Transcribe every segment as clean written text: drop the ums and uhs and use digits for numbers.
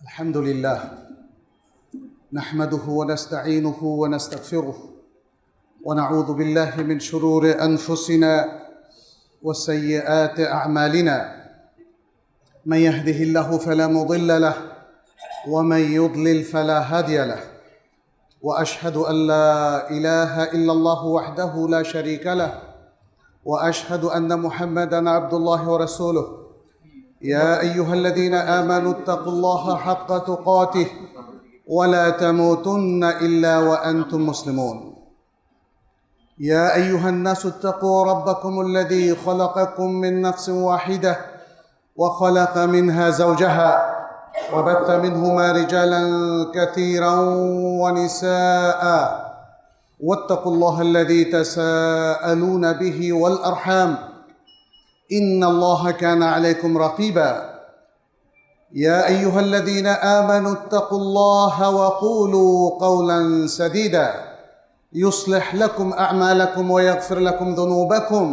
الحمد لله نحمده ونستعينه ونستغفره ونعوذ بالله من شرور أنفسنا وسيئات أعمالنا من يهده الله فلا مضل له ومن يضلل فلا هادي له وأشهد أن لا إله إلا الله وحده لا شريك له وأشهد أن محمدًا عبد الله ورسوله يا أيها الذين آمنوا اتقوا الله حق تقاته ولا تموتن إلا وأنتم مسلمون يا أيها الناس اتقوا ربكم الذي خلقكم من نفس واحدة وخلق منها زوجها وبث منهما رجالا كثيرا ونساء واتقوا الله الذي تساءلون به والأرحام إن الله كان عليكم رقيبا يا أيها الذين آمنوا اتقوا الله وقولوا قولا سديدا يصلح لكم أعمالكم ويغفر لكم ذنوبكم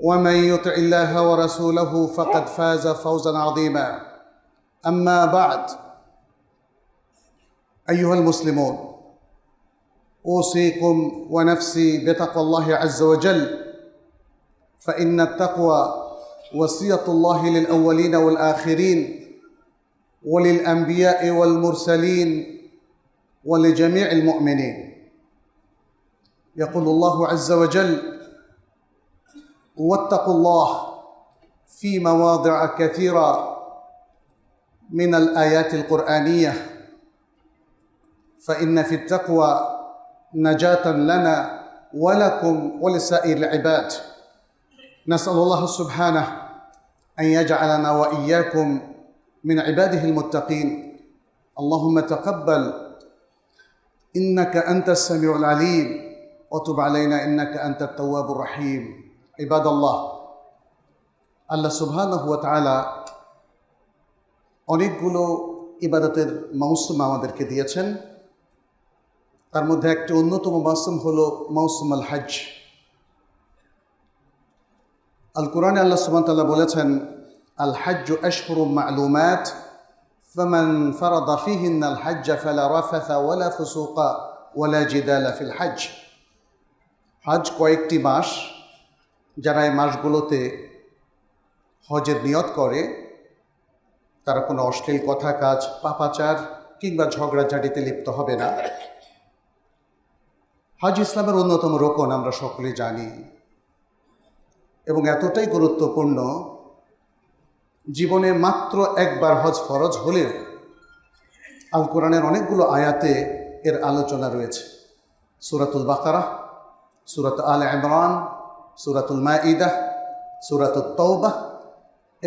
ومن يطع الله ورسوله فقد فاز فوزا عظيما أما بعد أيها المسلمون أوصيكم ونفسي بتقوى الله عز وجل فإن التقوى وصية الله للأولين والآخرين وللأنبياء والمرسلين ولجميع المؤمنين. يقول الله عز وجل: واتقوا الله في مواضع كثيرة من الآيات القرآنية فإن في التقوى نجاة لنا ولكم ولسائر العباد. نسأل الله سبحانه أن يجعلنا وإياكم من عباده المتقين. اللهم تقبل إنك أنت السميع العليم وتب علينا إنك أنت التواب الرحيم. عباد الله, আল্লাহ সুবহানাহু ওয়া তাআলা অনেকগুলো ইবাদতের মৌসুম আমাদেরকে দিয়েছেন। তার মধ্যে একটি অন্যতম মৌসুম হলো মৌসুম আল হজ। আল কোরআনে আল্লাহ সুবহানাহু ওয়া তাআলা বলেছেন, আল হজ্জু আশহুরুম মা'লুমাত ফামান ফারাদা ফীহিন্না আল হজ্জ ফালা রাফাথা ওয়ালা ফুসুকা ওয়ালা জিদালা ফিল হজ। হজ কয়েকটি মাস, যারা এই মাসগুলোতে হজের নিয়ত করে তারা কোনো অশ্লীল কথা, কাজ, পাপাচার কিংবা ঝগড়াঝাটিতে লিপ্ত হবে না। হজ ইসলামের অন্যতম রোকন, আমরা সকলেই জানি, এবং এতটাই গুরুত্বপূর্ণ, জীবনে মাত্র একবার হজ ফরজ হলেও আল কোরআনের অনেকগুলো আয়াতে এর আলোচনা রয়েছে। সূরাতুল বাকারাহ, সূরাত আলে ইমরান, সূরাতুল মাঈদাহ, সূরাতুত তাওবাহ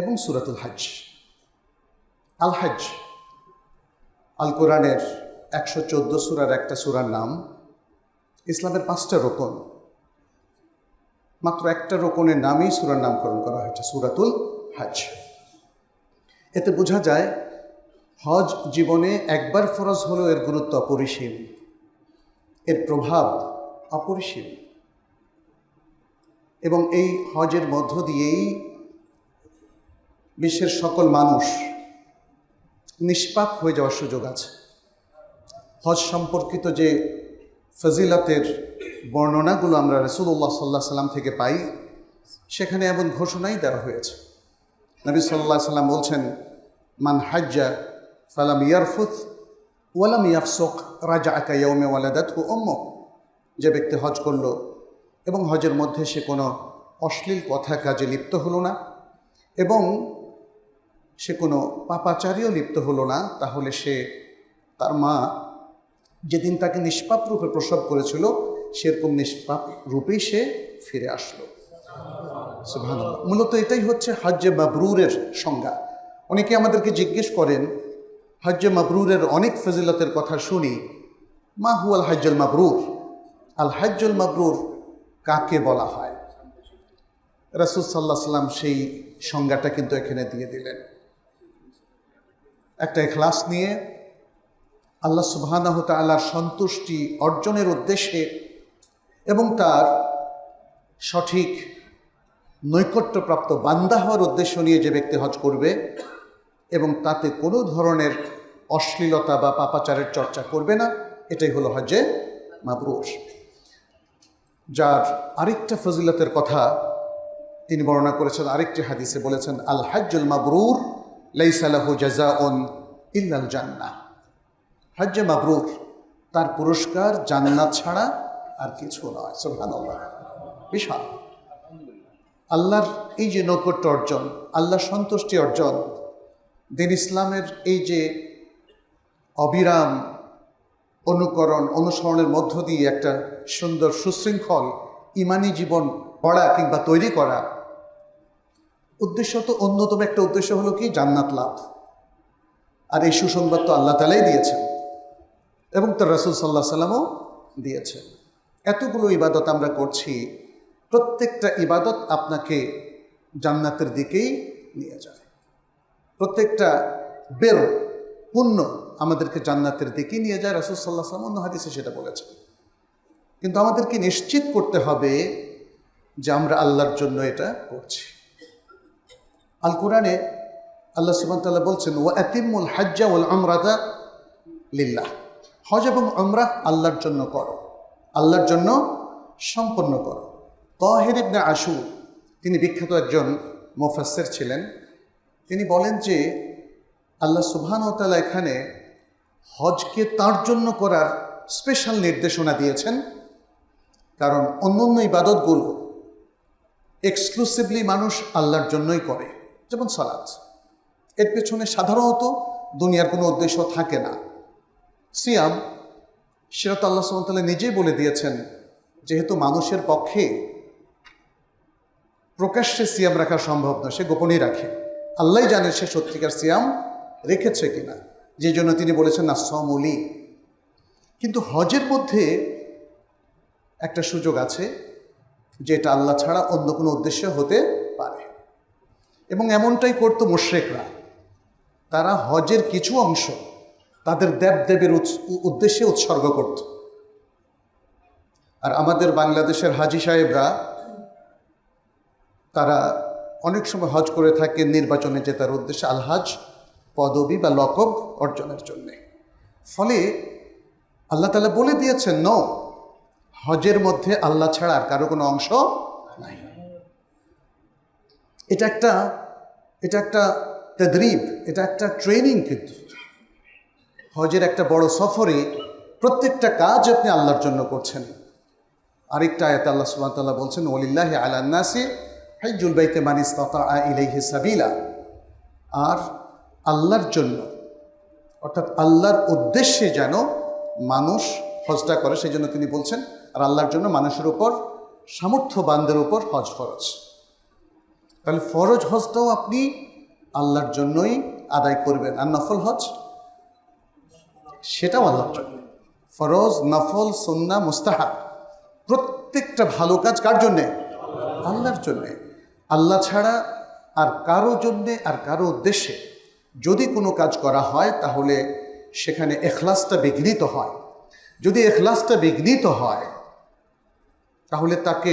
এবং সূরাতুল হজ। আল হজ আল কোরআনের 114 সূরার একটা সূরার নাম। ইসলামের 5টা রোকন, মাত্র একটা রোকনের নামেই সূরার নামকরণ করা হয়েছে, সূরাতুল হজ। এতে বোঝা যায় হজ জীবনে একবার ফরজ হলেও এর গুরুত্ব অপরিসীম, এর প্রভাব অপরিসীম, এবং এই হজের মধ্য দিয়েই বিশ্বের সকল মানুষ নিষ্পাপ হয়ে যাওয়ার সুযোগ আছে। হজ সম্পর্কিত যে ফজিলতের বর্ণনাগুলো আমরা রাসূলুল্লাহ সাল্লাল্লাহু আলাইহি সাল্লাম থেকে পাই, সেখানে এমন ঘোষণাই দেওয়া হয়েছে। নবী সাল্লাল্লাহু আলাইহি সাল্লাম বলছেন, মান হাজ্জা ফালাম ইয়ারফুথ ওয়ালাম ইয়াফসুক রাজাআ কায়াউমি ওয়ালাদাতহু উম্মুহ। যে ব্যক্তি হজ করল এবং হজের মধ্যে সে কোনো অশ্লীল কথা কাজে লিপ্ত হলো না এবং সে কোনো পাপাচারেও লিপ্ত হলো না, তাহলে সে, তার মা যেদিন তাকে নিষ্পাপ রূপে প্রসব করেছিল সেরকম নিষ্পাপ রূপেই সে ফিরে আসলো। সুবহানাল্লাহ। মূলত এটাই হচ্ছে হজ্জে মাবরুরের সংজ্ঞা। অনেকে আমাদেরকে জিজ্ঞেস করেন, হজ্জে মাবরুরের অনেক ফজিলতের কথা শুনি, মা হুয়াল হজ্জুল মাবরুর? আল হজ্জুল মাবরুর কাকে বলা হয়? রাসূল সাল্লাল্লাহু আলাইহি সাল্লাম সেই সংজ্ঞাটা কিন্তু এখানে দিয়ে দিলেন। একটা ইখলাস নিয়ে আল্লাহ সুবহানাহু ওয়া তাআলার সন্তুষ্টি অর্জনের উদ্দেশ্যে এবং তার সঠিক নৈকট্যপ্রাপ্ত বান্দা হওয়ার উদ্দেশ্য নিয়ে যে ব্যক্তি হজ করবে এবং তাতে কোনো ধরনের অশ্লীলতা বা পাপাচারের চর্চা করবে না, এটাই হলো হজ্জে মাবরুর। যার আরেকটা ফজিলতের কথা তিনি বর্ণনা করেছেন, আরেকটি হাদিসে বলেছেন, আল হজ্জুল মাবরুর লাইসা লাহু জাযাউন ইল্লাল জান্নাহ। হজ্জে মাবরুর, তার পুরস্কার জান্নাত ছাড়া আর কিছু নয়। সুবহানাল্লাহ, বিশাল। আল্লাহর এই যে নৈকট্য অর্জন, আল্লাহর সন্তুষ্টি অর্জন, দিন ইসলামের এই যে অবিরাম অনুকরণ অনুসরণের মধ্য দিয়ে একটা সুন্দর সুশৃঙ্খল ইমানি জীবন গড়া কিংবা তৈরি করা, উদ্দেশ্য তো অন্যতম একটা উদ্দেশ্য হলো কি জান্নাত লাভ। আর এই সুসংবাদ তো আল্লাহ তাআলাই দিয়েছেন এবং তার রাসূল সাল্লাল্লাহু আলাইহি সাল্লামও দিয়েছেন। এতগুলো ইবাদত আমরা করছি, প্রত্যেকটা ইবাদত আপনাকে জান্নাতের দিকেই নিয়ে যায়। প্রত্যেকটা বের পুণ্য আমাদেরকে জান্নাতের দিকেই নিয়ে যায়। রাসূল সাল্লাল্লাহু আলাইহি ওয়াসাল্লাম অন্য হাদিসে সেটা বলেছেন। কিন্তু আমাদেরকে নিশ্চিত করতে হবে যে আমরা আল্লাহর জন্য এটা করছি। আল কোরআনে আল্লাহ সুবহানাহু ওয়া তাআলা বলছেন, ওয়া আতিমুল হাজ্জা ওয়াল উমরাতা লিল্লাহ। হজ এবং উমরাহ আল্লাহর জন্য করো, আল্লাহর জন্য সম্পন্ন করো। তাহির ইবনে আশুর, তিনি বিখ্যাত একজন মুফাসসির ছিলেন, তিনি বলেন যে আল্লাহ সুবহানাহু ওয়া তাআলা এখানে হজকে তার জন্য করার স্পেশাল নির্দেশনা দিয়েছেন, কারণ অন্যান্য ইবাদতগুলো এক্সক্লুসিভলি মানুষ আল্লাহর জন্যই করে, যেমন সালাত। এর পেছনে সাধারণত দুনিয়ার কোনো উদ্দেশ্য থাকে না। সিয়াম, সেটা তো আল্লাহ সুবহানাহু ওয়া তাআলা নিজেই বলে দিয়েছেন, যেহেতু মানুষের পক্ষে প্রকাশ্যে সিয়াম রাখা সম্ভব নয়, সে গোপনেই রাখে। আল্লাহই জানে সে সত্যিকার সিয়াম রেখেছে কিনা, যে জন্য তিনি বলেছেন আস-সাওমুলি। কিন্তু হজের মধ্যে একটা সুযোগ আছে, যেটা আল্লাহ ছাড়া অন্য কোনো উদ্দেশ্য হতে পারে, এবং এমনটাই করতো মুশরিকরা। তারা হজের কিছু অংশ তাদের দেবদেবীর উদ্দেশ্যে উৎসর্গ করত। আর আমাদের বাংলাদেশের হাজি সাহেবরা, তারা অনেক সময় হজ করে থাকে নির্বাচনে জেতার উদ্দেশ্যে, আলহাজ পদবি বা লকব অর্জনের জন্যে। ফলে আল্লাহ তাআলা বলে দিয়েছেন, নো, হজের মধ্যে আল্লাহ ছাড়া আর কারো কোনো অংশ নাই। এটা একটা তাদরিব, এটা একটা ট্রেনিং। কিন্তু হজের একটা বড় সফরে প্রত্যেকটা কাজ আপনি আল্লাহর জন্য করছেন। আরেকটা আয়াতে আল্লাহ সুবহানাহু ওয়া তাআলা বলছেন, ওয়ালিল্লাহি আলান নাসি হাজ্জুল বাইতি মান ইসতাতাআ ইলাইহি সাবিলা। আর আল্লাহর জন্য, অর্থাৎ আল্লাহর উদ্দেশ্যে যেন মানুষ হজটা করে, সেই জন্য তিনি বলছেন, আর আল্লাহর জন্য মানুষের উপর, সামর্থ্যবানদের উপর হজ ফরজ। তাহলে ফরজ হজটাও আপনি আল্লাহর জন্যই আদায় করবেন, আর নফল হজ সেটাও আল্লাহর জন্য। ফরজ, নফল, সুন্নাহ, মুস্তাহাব, প্রত্যেকটা ভালো কাজ কার জন্যে? আল্লাহর জন্যে। আল্লাহ ছাড়া আর কারো জন্যে আর কারো উদ্দেশ্যে যদি কোনো কাজ করা হয়, তাহলে সেখানে ইখলাসটা বিঘ্নিত হয়। যদি ইখলাসটা বিঘ্নিত হয়, তাহলে তাকে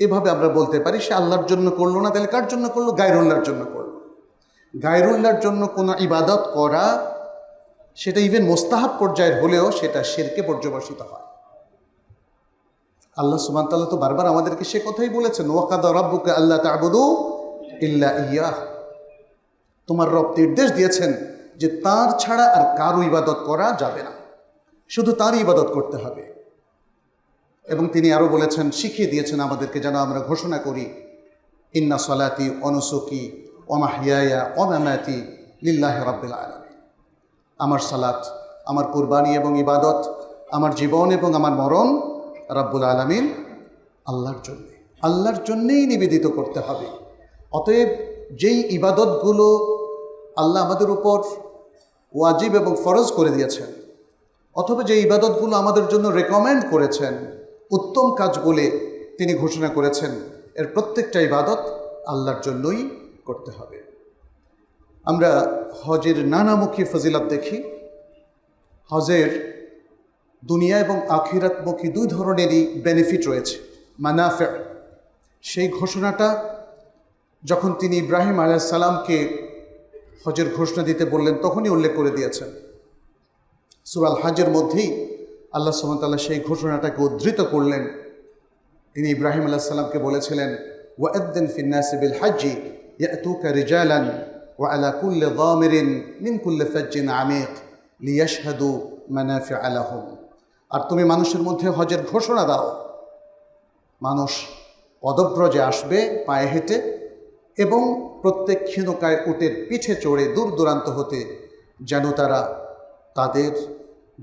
এভাবে আমরা বলতে পারি, সে আল্লাহর জন্য করলো না, তাহলে কার জন্য করলো? গায়রুল্লাহর জন্য করলো। গায়রুল্লাহর জন্য কোনো ইবাদত করা, সেটা ইভেন মুস্তাহাব পর্যায়ের হলেও সেটা শিরকে পর্যবসিত হয়। আল্লাহ সুবহানাহু ওয়া তাআলা তো বারবার আমাদেরকে সে কথাই বলেছেন, ওয়া কাদা রাব্বুকা আল্লা তা'বুদু ইল্লা ইয়্যাহ। তোমার রব নির্দেশ দিয়েছেন যে তার ছাড়া আর কারো ইবাদত করা যাবে না, শুধু তারই ইবাদত করতে হবে। এবং তিনি আরও বলেছেন, শিখিয়ে দিয়েছেন আমাদেরকে যেন আমরা ঘোষণা করি, ইন্না সলাতি ওয়া নুসুকি ওয়া মাহইয়ায়া ওয়া মামাতি লিল্লাহি রাব্বিল আলামিন। আমার সালাত, আমার কুরবানি এবং ইবাদত, আমার জীবন এবং আমার মরণ রাব্বুল আলামিন আল্লাহর জন্যে, আল্লাহর জন্যেই নিবেদিত করতে হবে। অতএব যেই ইবাদতগুলো আল্লাহ আমাদের উপর ওয়াজিব এবং ফরজ করে দিয়েছেন, অথবা যে ইবাদতগুলো আমাদের জন্য রেকমেন্ড করেছেন, উত্তম কাজ বলে তিনি ঘোষণা করেছেন, এর প্রত্যেকটা ইবাদত আল্লাহর জন্যই করতে হবে। আমরা হজের নানামুখী ফজিলত দেখি। হজের দুনিয়া এবং আখিরাতমুখী দুই ধরনেরই বেনিফিট রয়েছে, মানাফে। সেই ঘোষণাটা যখন তিনি ইব্রাহিম আলাইহিস সালামকে হজের ঘোষণা দিতে বললেন, তখনই উল্লেখ করে দিয়েছেন। সূরা আল হজ্জের মধ্যেই আল্লাহ সুবহানাহু ওয়া তাআলা সেই ঘোষণাটাকে উদ্ধৃত করলেন। তিনি ইব্রাহিম আলাইহিস সালামকে বলেছিলেন, ওয়াআদ্দিন ফিন-নাসি বিল হজ্জি ইয়াতুকা রিজালান ওয়া আলা কুল্লি যামিরিন মিন কুল্লি ফাজ্জিন আমিক লিয়াশহাদু মানাফিআ লাহুম। আর তুমি মানুষের মধ্যে হজের ঘোষণা দাও, মানুষ পদব্রজে আসবে পায়ে হেঁটে, এবং প্রত্যেক ক্ষীণকায় উটের পিঠে চড়ে দূর দূরান্ত হতে যেন তারা তাদের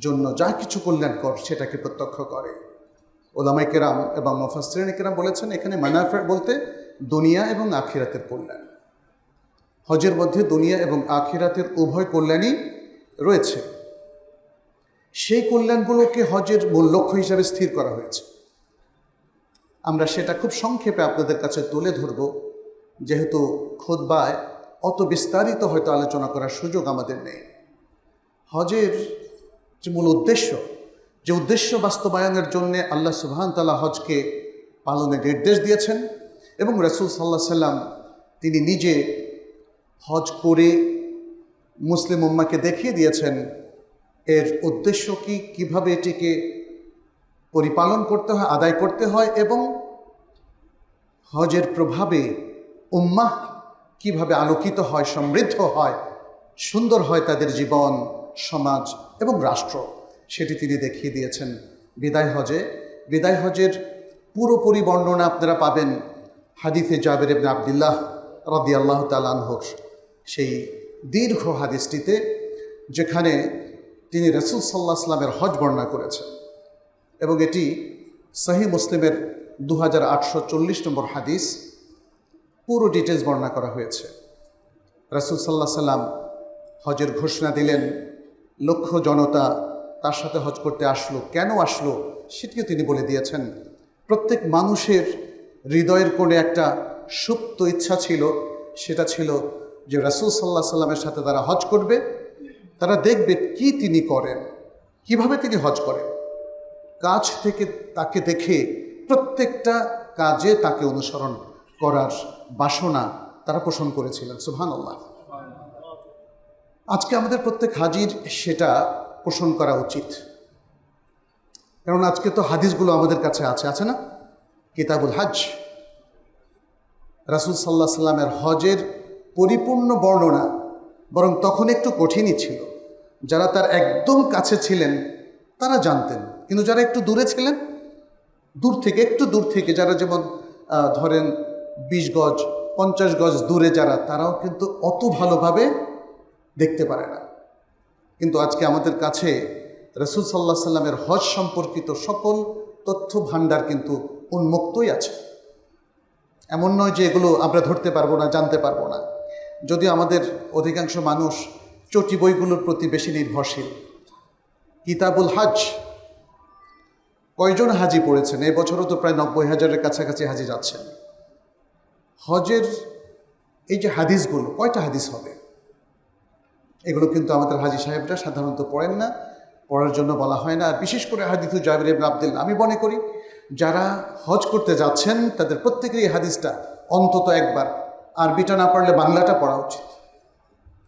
জন্য যা কিছু কল্যাণকর সেটাকে প্রত্যক্ষ করে। ওলামায়ে কেরাম এবং মুফাসসিরিনে কেরাম বলেছেন, এখানে মানাফিআ বলতে দুনিয়া এবং আখিরাতের কল্যাণ। হজের মধ্যে দুনিয়া এবং আখিরাতের উভয় কল্যাণই রয়েছে। সেই কল্যাণগুলোকে হজের মূল লক্ষ্য হিসাবে স্থির করা হয়েছে। আমরা সেটা খুব সংক্ষেপে আপনাদের কাছে তুলে ধরব, যেহেতু খুতবায় অত বিস্তারিত হয়তো আলোচনা করার সুযোগ আমাদের নেই। হজের যে মূল উদ্দেশ্য, যে উদ্দেশ্য বাস্তবায়নের জন্যে আল্লাহ সুবহান তাআলা হজকে পালনের নির্দেশ দিয়েছেন, এবং রাসূল সাল্লাল্লাহু আলাইহি সাল্লাম তিনি নিজে হজ করে মুসলিম উম্মাহকে দেখিয়ে দিয়েছেন এর উদ্দেশ্য কি, কীভাবে এটিকে পরিপালন করতে হয়, আদায় করতে হয়, এবং হজের প্রভাবে উম্মাহ কিভাবে আলোকিত হয়, সমৃদ্ধ হয়, সুন্দর হয় তাদের জীবন, সমাজ এবং রাষ্ট্র, সেটি তিনি দেখিয়ে দিয়েছেন বিদায় হজে। বিদায় হজের পুরোপুরি বর্ণনা আপনারা পাবেন হাদিসে জাবের ইবনে আব্দুল্লাহ রাদিয়াল্লাহু তাআলা আনহুর সেই দীর্ঘ হাদিসটিতে, যেখানে তিনি রাসূল সাল্লাল্লাহু আলাইহি ওয়াসাল্লামের হজ বর্ণনা করেছেন, এবং এটি সহিহ মুসলিমের 2840 নম্বর হাদিস। পুরো ডিটেলস বর্ণনা করা হয়েছে। রাসূল সাল্লাল্লাহু আলাইহি ওয়াসাল্লাম হজের ঘোষণা দিলেন, লক্ষ জনতা তার সাথে হজ করতে আসলো, কেন আসলো সেটিও তিনি বলে দিয়েছেন। প্রত্যেক মানুষের হৃদয়ের কোণে একটা সুপ্ত ইচ্ছা ছিল, সেটা ছিল যে রাসূল সাল্লাল্লাহু আলাইহি ওয়াসাল্লামের সাথে তারা হজ করবে, তারা দেখবে কি তিনি করেন, কিভাবে তিনি হজ করেন, কাছ থেকে তাকে দেখে প্রত্যেকটা কাজে তাকে অনুসরণ করার বাসনা তারা পোষণ করেছিলেন। সুবহানাল্লাহ। আজকে আমাদের প্রত্যেক হাজির সেটা পোষণ করা উচিত, কারণ আজকে তো হাদিসগুলো আমাদের কাছে আছে না? কিতাবুল হজ, রাসূল সাল্লাল্লাহু আলাইহি সাল্লামের হজের পরিপূর্ণ বর্ণনা। বরং তখন একটু কঠিনই ছিল, যারা তার একদম কাছে ছিলেন তারা জানতেন, কিন্তু যারা একটু দূরে ছিলেন, একটু দূর থেকে যারা, যেমন ধরেন 20 গজ 50 গজ দূরে যারা, তারাও কিন্তু অত ভালোভাবে দেখতে পারে না। কিন্তু আজকে আমাদের কাছে রাসূল সাল্লাল্লাহু আলাইহি সাল্লামের হজ সম্পর্কিত সকল তথ্য ভাণ্ডার কিন্তু উন্মুক্তই আছে। এমন নয় যে এগুলো আমরা ধরতে পারবো না, জানতে পারবো না। যদিও আমাদের অধিকাংশ মানুষ চটি বইগুলোর প্রতি বেশি নির্ভরশীল। কিতাবুল হজ, কয়জন হাজি পড়েছেন? এই বছরও তো প্রায় 90,000-এর কাছাকাছি হাজি যাচ্ছেন। হজের এই যে হাদিসগুলো, কয়টা হাদিস হবে? এগুলো কিন্তু আমাদের হাজি সাহেবরা সাধারণত পড়েন না, পড়ার জন্য বলা হয় না। আর বিশেষ করে হাদিসু জাবের ইবনে আব্দুল্লাহ, আমি মনে করি যারা হজ করতে যাচ্ছেন তাদের প্রত্যেকেরই হাদিসটা অন্তত একবার, আরবিটা না পারলে বাংলাটা পড়া উচিত।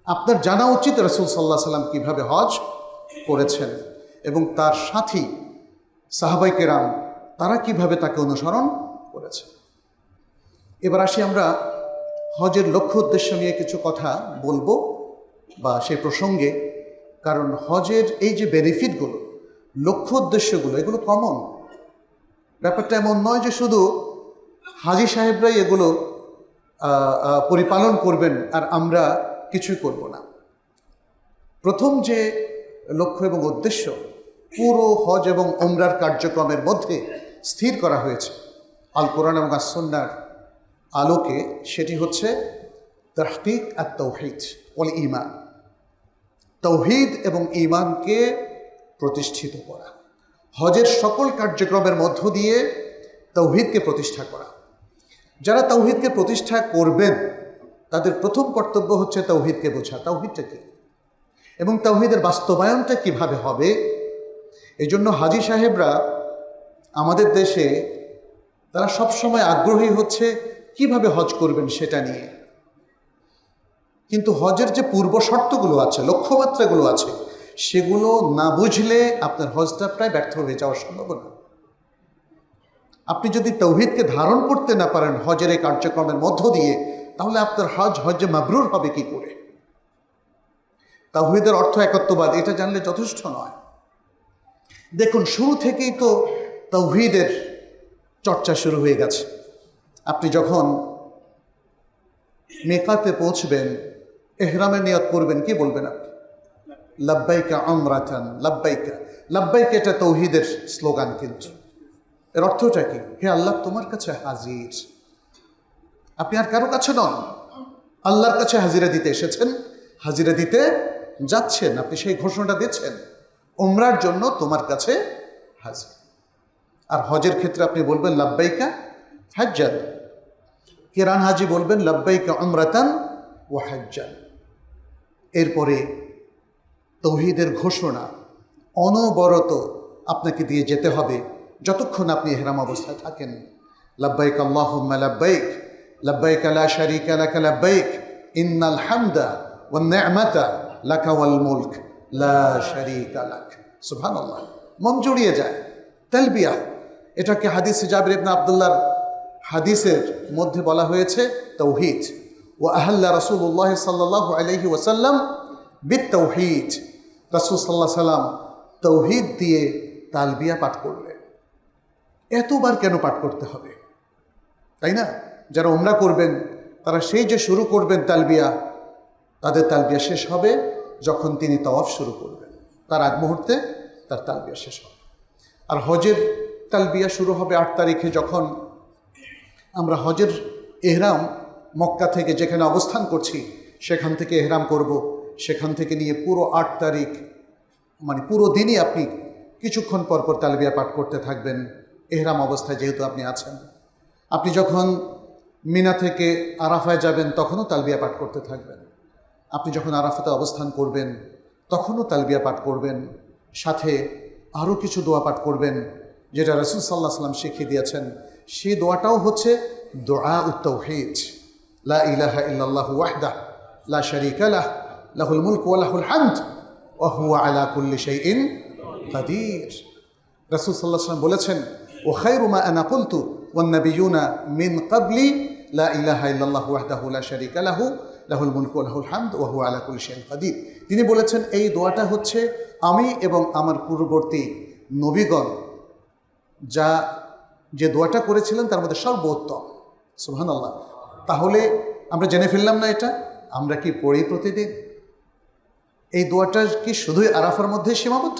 আপনার জানা উচিত রাসূল সাল্লাল্লাহু আলাইহি সাল্লাম কীভাবে হজ করেছেন, এবং তার সাথী সাহাবায়ে কেরাম তারা কিভাবে তাকে অনুসরণ করেছে। এবার আসি আমরা হজের লক্ষ্য উদ্দেশ্য নিয়ে কিছু কথা বলবো, বা সেই প্রসঙ্গে। কারণ হজের এই যে বেনিফিটগুলো, লক্ষ্য উদ্দেশ্যগুলো, এগুলো কমন। ব্যাপারটা এমন নয় যে শুধু হাজি সাহেবরাই এগুলো পরিপালন করবেন আর আমরা কিছুই করব না। প্রথম যে লক্ষ্য এবং উদ্দেশ্য পুরো হজ এবং উমরার কার্যক্রমের মধ্যে স্থির করা হয়েছে আল কোরআন এবং আস-সুন্নাহর আলোকে, সেটি হচ্ছে তাহকিক আত-তাওহীদ ওয়াল ঈমান। তাওহীদ এবং ঈমানকে প্রতিষ্ঠিত করা, হজের সকল কার্যক্রমের মধ্য দিয়ে তাওহীদকে প্রতিষ্ঠা করা। যারা তাওহীদকে প্রতিষ্ঠা করবেন তাদের প্রথম কর্তব্য হচ্ছে তাওহীদকে বোঝা, তাওহীদটা কী এবং তাওহীদের বাস্তবায়নটা কিভাবে হবে। এই জন্য হাজি সাহেবরা আমাদের দেশে তারা সবসময় আগ্রহী হচ্ছে কিভাবে হজ করবেন সেটা নিয়ে। কিন্তু হজের যে পূর্ব শর্তগুলো আছে, লক্ষ্যমাত্রাগুলো আছে, সেগুলো না বুঝলে আপনার হজটা প্রায় ব্যর্থ হয়ে যাওয়ার সম্ভাবনা। আপনি যদি তাওহীদকে ধারণ করতে না পারেন হজের এই কার্যক্রমের মধ্য দিয়ে, তাহলে আপনার হজে মাবরুর হবে কি করে? তাওহীদের অর্থ একত্ববাদ, এটা জানলে যথেষ্ট নয়। দেখুন, শুরু থেকেই তো তাওহীদের চর্চা শুরু হয়ে গেছে। আপনি যখন মিকাতে পৌঁছবেন, ইহরামের নিয়ত করবেন, কি বলবেন আপনি? লাব্বাইকা উমরাতান, লাব্বাইকা। লাব্বাইকা এটা তাওহীদের স্লোগান, কিন্তু এর অর্থটা কি? হে আল্লাহ, তোমার কাছে হাজির। আপনি আর কারো কাছে নন, আল্লাহর কাছে হাজিরা দিতে এসেছেন, হাজিরা দিতে যাচ্ছেন। আপনি সেই ঘোষণাটা দিচ্ছেন, উমরার জন্য তোমার কাছে হাজির। আর হজের ক্ষেত্রে আপনি বলবেন লাব্বাইকা হাজ্জান। কিরান হাজি বলবেন লাব্বাইকা উমরাতান ওয়া হাজ্জান। এরপরে তাওহীদের ঘোষণা অনবরত আপনাকে দিয়ে যেতে হবে যতক্ষণ আপনি ইহরাম অবস্থায় থাকেন। লাব্বাইক আল্লাহুম্মা লাব্বাইক, লাব্বাইক লা শারীকা লাকা লাব্বাইক, ইন্নাল হামদা ওয়ান নি'মাতা লাকা ওয়াল মুলক লা শারীকা লাক। সুবহানাল্লাহ, মন জুড়িয়ে যায়। তালবিয়া, এটাকে হাদিসে জাবির ইবনে আব্দুল্লাহর হাদিসের মধ্যে বলা হয়েছে তাওহীদ। ওয়া আহাল্লা রাসূলুল্লাহ সাল্লাল্লাহু আলাইহি ওয়াসাল্লাম বিত-তাওহীদ। রাসূল সাল্লাল্লাহু আলাইহি ওয়াসাল্লাম তাওহীদ দিয়ে তালবিয়া পাঠ করলেন। এতবার কেন পাঠ করতে হবে, তাই না? যারা উমরা করবেন তারা সেই যে শুরু করবেন তালবিয়া, তাদের তালবিয়া শেষ হবে যখন তিনি তাওয়াফ শুরু করবেন, তার আগ মুহূর্তে তার তালবিয়া শেষ হবে। আর হজের তালবিয়া শুরু হবে 8 তারিখে, যখন আমরা হজের ইহরাম মক্কা থেকে যেখানে অবস্থান করছি সেখান থেকে ইহরাম করব। সেখান থেকে নিয়ে পুরো 8 তারিখ, মানে পুরো দিনই আপনি কিছুক্ষণ পর পর তালবিয়া পাঠ করতে থাকবেন ইহরাম অবস্থায়, যেহেতু আপনি আছেন। আপনি যখন মিনা থেকে আরাফায় যাবেন তখনও তালবিয়া পাঠ করতে থাকবেন। আপনি যখন আরাফাতে অবস্থান করবেন তখনও তালবিয়া পাঠ করবেন, সাথে আরও কিছু দোয়া পাঠ করবেন যেটা রাসূল সাল্লাল্লাহু আলাইহি ওয়াসাল্লাম শিখিয়ে দিয়েছেন। সেই দোয়াটাও হচ্ছে দোয়া উত-তাওহীদ। লা ইলাহা ইল্লাল্লাহু ওয়াহদাহু লা শারীকা লাহু, লাহুল মুলকু ওয়া লাহুল হামদ ওয়া হুয়া আলা কুল্লি শাইইন কাদির। রাসূল সাল্লাল্লাহু আলাইহি ওয়াসাল্লাম বলেছেন, ওয়া খায়রু মা আনা কুলতু ওয়ান নাবিয়্যুনা মিন ক্বাবলি লা ইলাহা ইল্লাল্লাহু ওয়াহদাহু লা শারীকা লাহু, লাহুল মুলকু ওয়া লাহুল হামদ ওয়া হুয়া আলা কুল্লি শাইইন কাদির। তিনি বলেছেন এই দোয়াটা হচ্ছে আমি এবং আমার পূর্ববর্তী নবীগণ যে দোয়াটা করেছিলেন তার মধ্যে সর্বোত্তম। সুবহানাল্লাহ। তাহলে আমরা জেনে ফেললাম না এটা? আমরা কি পড়ি প্রতিদিন? এই দোয়াটা কি শুধুই আরাফার মধ্যে সীমাবদ্ধ?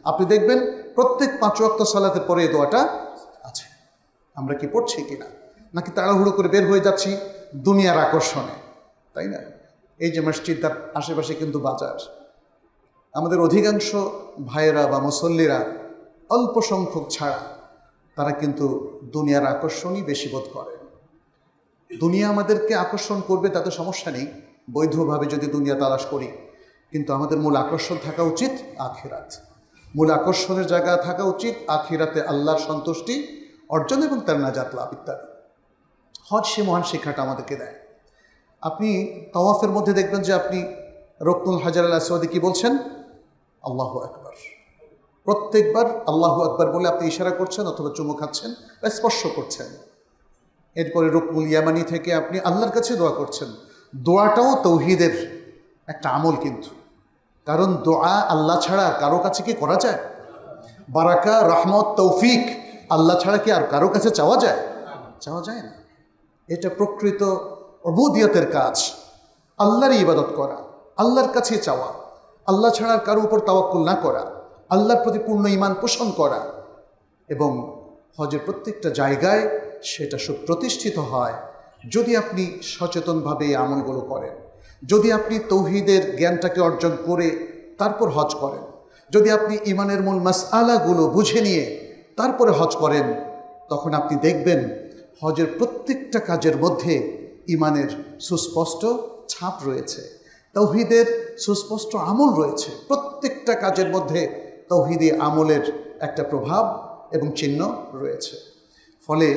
আপনি দেখবেন প্রত্যেক 5 ওয়াক্ত সালাতের পরে এই দোয়াটা আছে। আমরা কি পড়ছি কিনা, নাকি তাড়াহুড়ো করে বের হয়ে যাচ্ছি দুনিয়ার আকর্ষণে, তাই না? এই যে মসজিদ, তার আশেপাশে কিন্তু বাজার। আমাদের অধিকাংশ ভাইয়েরা বা মুসল্লিরা অল্প সংখ্যক ছাড়া তারা কিন্তু দুনিয়ার আকর্ষণই বেশি বোধ করে। দুনিয়া আমাদেরকে আকর্ষণ করবে তাতে সমস্যা নেই, বৈধভাবে যদি দুনিয়া তালাশ করি, কিন্তু আমাদের মূল আকর্ষণ থাকা উচিত আখিরাত। মূল আকর্ষণের জায়গা থাকা উচিত আখিরাতে আল্লাহর সন্তুষ্টি অর্জন এবং তার নাজাত লাভ ইত্যাদি। হজ সে মহান শিক্ষাটা আমাদেরকে দেয়। আপনি তাওয়াফের মধ্যে দেখবেন যে আপনি রুকনুল হাজার আল আসওয়াদে কি বলছেন? আল্লাহু আকবার। প্রত্যেকবার আল্লাহু আকবার বলে আপনি ইশারা করছেন অথবা চুমু খাচ্ছেন বা স্পর্শ করছেন। এরপরে রুকনুল ইয়ামানি থেকে আপনি আল্লাহর কাছে দোয়া করছেন। দোয়াটাও তাওহীদের একটা আমল কিন্তু, কারণ দোয়া আল্লাহ ছাড়া আর কারো কাছে কি করা যায়? বারাকা, রহমত, তৌফিক আল্লাহ ছাড়া কি আর কারো কাছে চাওয়া যায়? চাওয়া যায় না। এটা প্রকৃত উবুদিয়তের কাজ, আল্লাহর ইবাদত করা, আল্লাহর কাছে চাওয়া, আল্লাহ ছাড়া আর কারো উপর তাওয়াক্কুল না করা, আল্লাহর প্রতি পূর্ণ ঈমান পোষণ করা। এবং হজের প্রত্যেকটা জায়গায় সেটা সুপ্রতিষ্ঠিত হয় যদি আপনি সচেতনভাবে এই আমলগুলো করেন, যদি আপনি তাওহীদের জ্ঞানটাকে অর্জন করে তারপর হজ করেন, যদি আপনি ঈমানের মূল মাসআলাগুলো বুঝে নিয়ে তারপরে হজ করেন, তখন আপনি দেখবেন হজের প্রত্যেকটা কাজের মধ্যে ঈমানের সুস্পষ্ট ছাপ রয়েছে, তাওহীদের সুস্পষ্ট আমল রয়েছে। প্রত্যেকটা কাজের মধ্যে তাওহীদি আমলের একটা প্রভাব এবং চিহ্ন রয়েছে। ফলে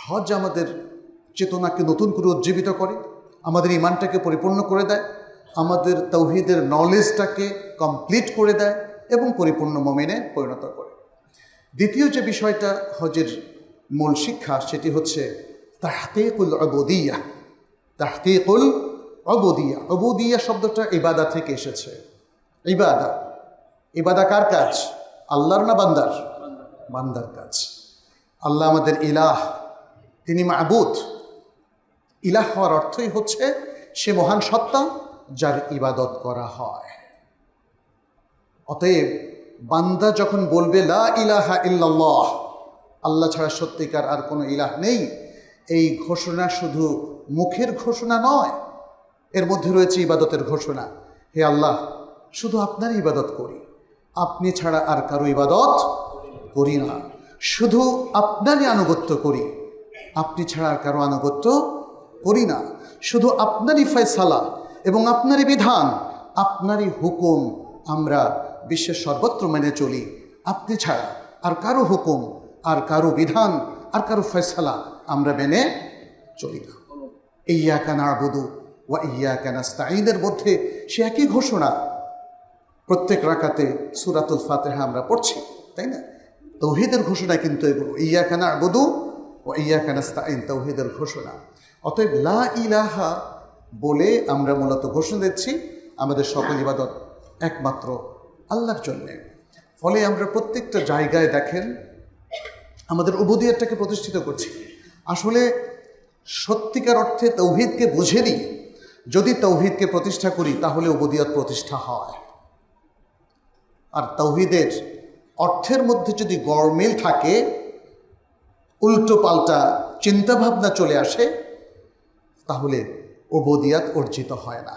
হজ আমাদের চেতনাকে নতুন করে উজ্জীবিত করে, আমাদের ঈমানটাকে পরিপূর্ণ করে দেয়। আমাদের তাওহীদের নলেজটাকে কমপ্লিট করে দেয় এবং পরিপূর্ণ মুমিনে পরিণত করে। দ্বিতীয় যে বিষয়টা হজের মূল শিক্ষা সেটি হচ্ছে তাহকিকুল উবুদিয়্যাহ। তাহকিকুল উবুদিয়্যাহ, উবুদিয়্যাহ শব্দটা ইবাদা থেকে এসেছে। ইবাদা, ইবাদা কার কাজ? আল্লাহর না বান্দার? বান্দার কাজ। আল্লাহ আমাদের ইলাহ, তিনি মাবুদ। ইলাহ হওয়ার অর্থই হচ্ছে সে মহান সত্তা যার ইবাদত করা হয়। অতএব বান্দা যখন বলবে লা ইলাহা ইল্লাল্লাহ, আল্লাহ ছাড়া সত্যিকার আর কোনো ইলাহ নেই, এই ঘোষণা শুধু মুখের ঘোষণা নয়, এর মধ্যে রয়েছে ইবাদতের ঘোষণা। হে আল্লাহ, শুধু আপনার ইবাদত করি, আপনি ছাড়া আর কারো ইবাদত করি না। শুধু আপনারই আনুগত্য করি, আপনি ছাড়া আর কারো আনুগত্য করি না। শুধু আপনারই ফয়সালা এবং আপনারই বিধান, আপনারই হুকুম আমরা বিশ্বের সর্বত্র মেনে চলি। আপনি ছাড়া আর কারো হুকুম, আর কারো বিধান, আর কারো ফয়সালা আমরা মেনে চলি না। ইয়্যাকা না'বুদু ওয়া ইয়্যাকা নাস্তাঈনের মধ্যে সে একই ঘোষণা। প্রত্যেক রাকাতে সূরাতুল ফাতিহা আমরা পড়ছি, তাই না? তাওহীদের ঘোষণা কিন্তু এগুলো, ইয়্যাকা না'বুদু ওয়া ইয়্যাকা নাস্তাঈন, তাওহীদের ঘোষণা। অতএব লা ইলাহা বলে আমরা মূলত ঘোষণা দিচ্ছি আমাদের সকল ইবাদত একমাত্র আল্লাহর জন্যে। ফলে আমরা প্রত্যেকটা জায়গায় দেখেন আমাদের উবুদিয়তটাকে প্রতিষ্ঠিত করছি। আসলে সত্যিকার অর্থে তাওহীদকে বুঝে নিয়ে যদি তাওহীদকে প্রতিষ্ঠা করি তাহলে উবুদিয়ত প্রতিষ্ঠা হয়। আর তাওহীদের অর্থের মধ্যে যদি গরমিল থাকে, উল্টো পাল্টা চিন্তাভাবনা চলে আসে, তাহলে উবুদিয়ত অর্জিত হয় না।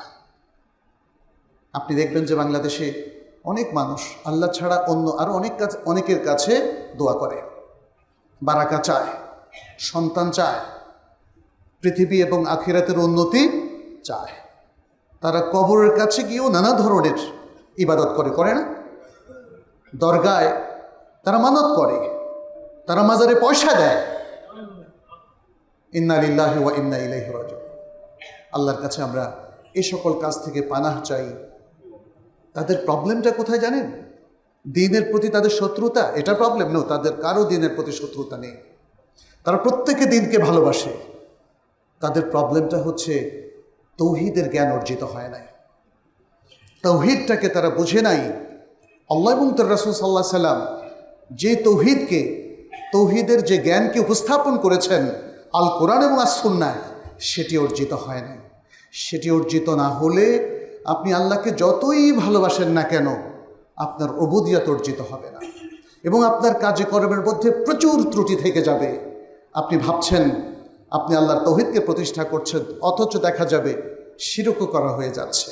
আপনি দেখবেন যে বাংলাদেশে অনেক মানুষ আল্লাহ ছাড়া অন্য আরও অনেকের কাছে দোয়া করে, বারাকা চায়, সন্তান চায়, পৃথিবী এবং আখিরাতের উন্নতি চায়। তারা কবরের কাছে গিয়েও নানা ধরনের ইবাদত করে না? দরগায় তারা মানত করে, তারা মাজারে পয়সা দেয়। ইন্না লিল্লাহি ওয়া ইন্না ইলাইহি রাজিউন। আল্লাহর কাছে আমরা এই সকল কাজ থেকে পানাহ চাই। তাদের প্রবলেমটা কোথায় জানেন? দ্বীনের প্রতি তাদের শত্রুতা, এটা প্রবলেম নয়। তাদের কারো দ্বীনের প্রতি শত্রুতা নেই, তারা প্রত্যেকে দ্বীনকে ভালোবাসে। তাদের প্রবলেমটা হচ্ছে তাওহীদের জ্ঞান অর্জিত হয় নাই, তাওহীদটাকে তারা বুঝে নাই। আল্লাহ এবং তার রাসূল সাল্লাল্লাহু আলাইহি সাল্লাম যে তাওহীদকে, তাওহীদের যে জ্ঞানকে উপস্থাপন করেছেন আল কোরআন এবং আস সুন্নাহ, সেটি অর্জিত হয় নাই। সেটি অর্জিত না হলে আপনি আল্লাহকে যতই ভালোবাসেন না কেন, আপনার উবুদিয়ত অর্জিত হবে না এবং আপনার কাজে কর্মের মধ্যে প্রচুর ত্রুটি থেকে যাবে। আপনি ভাবছেন আপনি আল্লাহর তাওহীদকে প্রতিষ্ঠা করছেন, অথচ দেখা যাবে শিরকও করা হয়ে যাচ্ছে।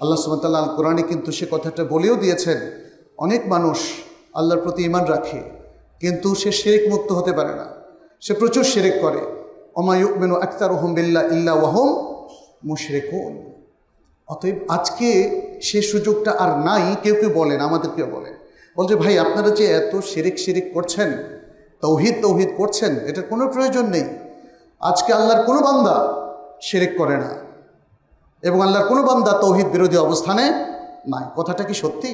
আল্লাহ সুবহানাহু ওয়া তাআলা আল কোরআনে কিন্তু সে কথাটা বলেও দিয়েছেন। অনেক মানুষ আল্লাহর প্রতি ঈমান রাখে, কিন্তু সে শিরক মুক্ত হতে পারে না, সে প্রচুর শিরক করে। ওমা ইউমিনু আকতারুহুম বিল্লাহি ইল্লা ওয়া হুম মুশরিকুন। অতএব আজকে সে সুযোগটা আর নাই। কেউ কেউ বলেন, আমাদেরকেও বলছে ভাই আপনারা যে এত শিরিক করছেন, তাওহীদ করছেন, এটার কোনো প্রয়োজন নেই। আজকে আল্লাহর কোনো বান্দা শিরিক করে না এবং আল্লাহর কোনো বান্দা তাওহীদ বিরোধী অবস্থানে নাই। কথাটা কি সত্যি?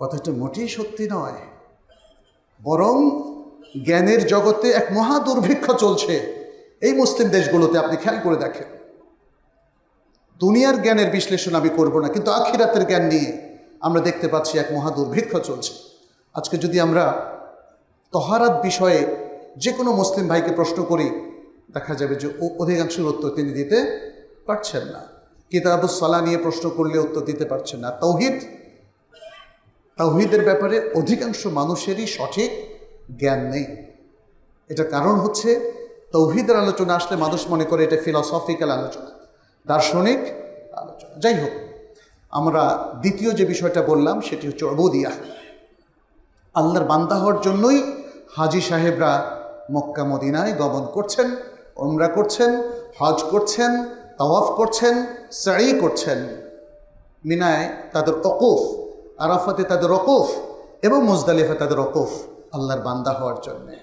কথাটা মোটেই সত্যি নয়। বরং জ্ঞানের জগতে এক মহা দুর্ভিক্ষ চলছে এই মুসলিম দেশগুলোতে। আপনি খেয়াল করে দেখেন, দুনিয়ার জ্ঞানের বিশ্লেষণ আমি করব না, কিন্তু আখিরাতের জ্ঞান নিয়ে আমরা দেখতে পাচ্ছি এক মহা দুর্ভিক্ষ চলছে। আজকে যদি আমরা তহারাত বিষয়ে যে কোনো মুসলিম ভাইকে প্রশ্ন করি, দেখা যাবে যে অধিকাংশের উত্তর তিনি দিতে পারছেন না। কিতাবুস সালাহ নিয়ে প্রশ্ন করলে উত্তর দিতে পারছেন না। তাওহীদের ব্যাপারে অধিকাংশ মানুষেরই সঠিক জ্ঞান নেই। এটার কারণ হচ্ছে তাওহীদের আলোচনা আসলে মানুষ মনে করে এটা ফিলসফিক্যাল আলোচনা, দার্শনিক আলোচনা। যাই হোক, আমরা দ্বিতীয় যে বিষয়টা বললাম সেটি হচ্ছে উবুদিয়াহ। আল্লাহর বান্দা হওয়ার জন্যই হাজী সাহেবরা মক্কা মদিনায় গমন করছেন, উমরা করছেন, হজ করছেন, তাওয়াফ করছেন, সাই করছেন। মিনায় তাদের ওকুফ, আরাফাতে তাদের ওকুফ এবং মুজদালিফায় তাদের ওকুফ আল্লাহর বান্দা হওয়ার জন্যে।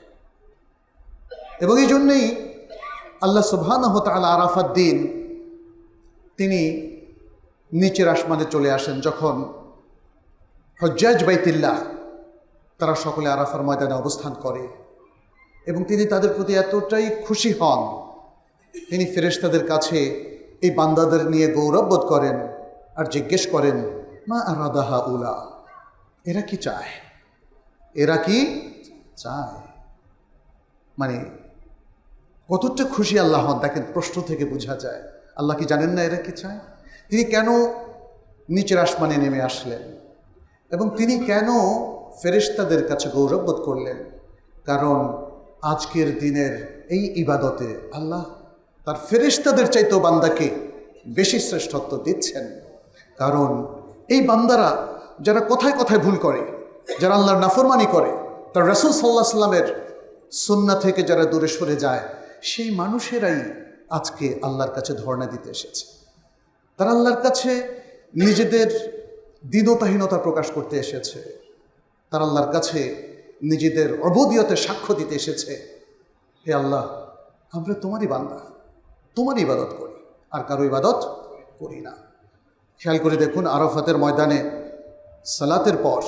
এবং এই জন্যেই আল্লাহ সুবহানাহু ওয়া তাআলা আরাফাত দিন তিনি নিচের আসমানে চলে আসেন যখন হুজ্জাজ বাইতুল্লাহ তারা সকলে আরাফার ময়দানে অবস্থান করে এবং তিনি তাদের প্রতি এতটাই খুশি হন, তিনি ফেরেশতাদের কাছে এই বান্দাদের নিয়ে গৌরববোধ করেন আর জিজ্ঞেস করেন, মা আরাদাহা উলা, এরা কি চায়, এরা কি চায়। মানে কতটা খুশি আল্লাহ হন দেখেন, প্রশ্ন থেকে বোঝা যায় আল্লাহ কি জানেন না এরা কি চায়। তিনি কেন নিচের আসমানে নেমে আসলেন এবং তিনি কেন ফেরেশতাদের কাছে গৌরববোধ করলেন? কারণ আজকের দিনের এই ইবাদতে আল্লাহ তার ফেরেশতাদের চাইতেও বান্দাকে বেশি শ্রেষ্ঠত্ব দিচ্ছেন। কারণ এই বান্দারা যারা কথায় কথায় ভুল করে, যারা আল্লাহর নাফরমানি করে, তার রাসূল সাল্লাল্লাহু আলাইহি সাল্লামের সুন্নাহ থেকে যারা দূরে সরে যায়, সেই মানুষেরাই আজকে আল্লাহর কাছে ধর্ণা দিতে এসেছে। তারা আল্লাহর কাছে নিজেদের দীনতাহীনতা প্রকাশ করতে এসেছে, তারা আল্লাহর কাছে নিজেদের অবুদিয়তের সাক্ষ্য দিতে এসেছে। হে আল্লাহ, আমরা তোমারই বান্দা, তোমার ইবাদত করি, আর কারো ইবাদত করি না। খেয়াল করে দেখুন, আরাফাতের ময়দানে সালাতের পর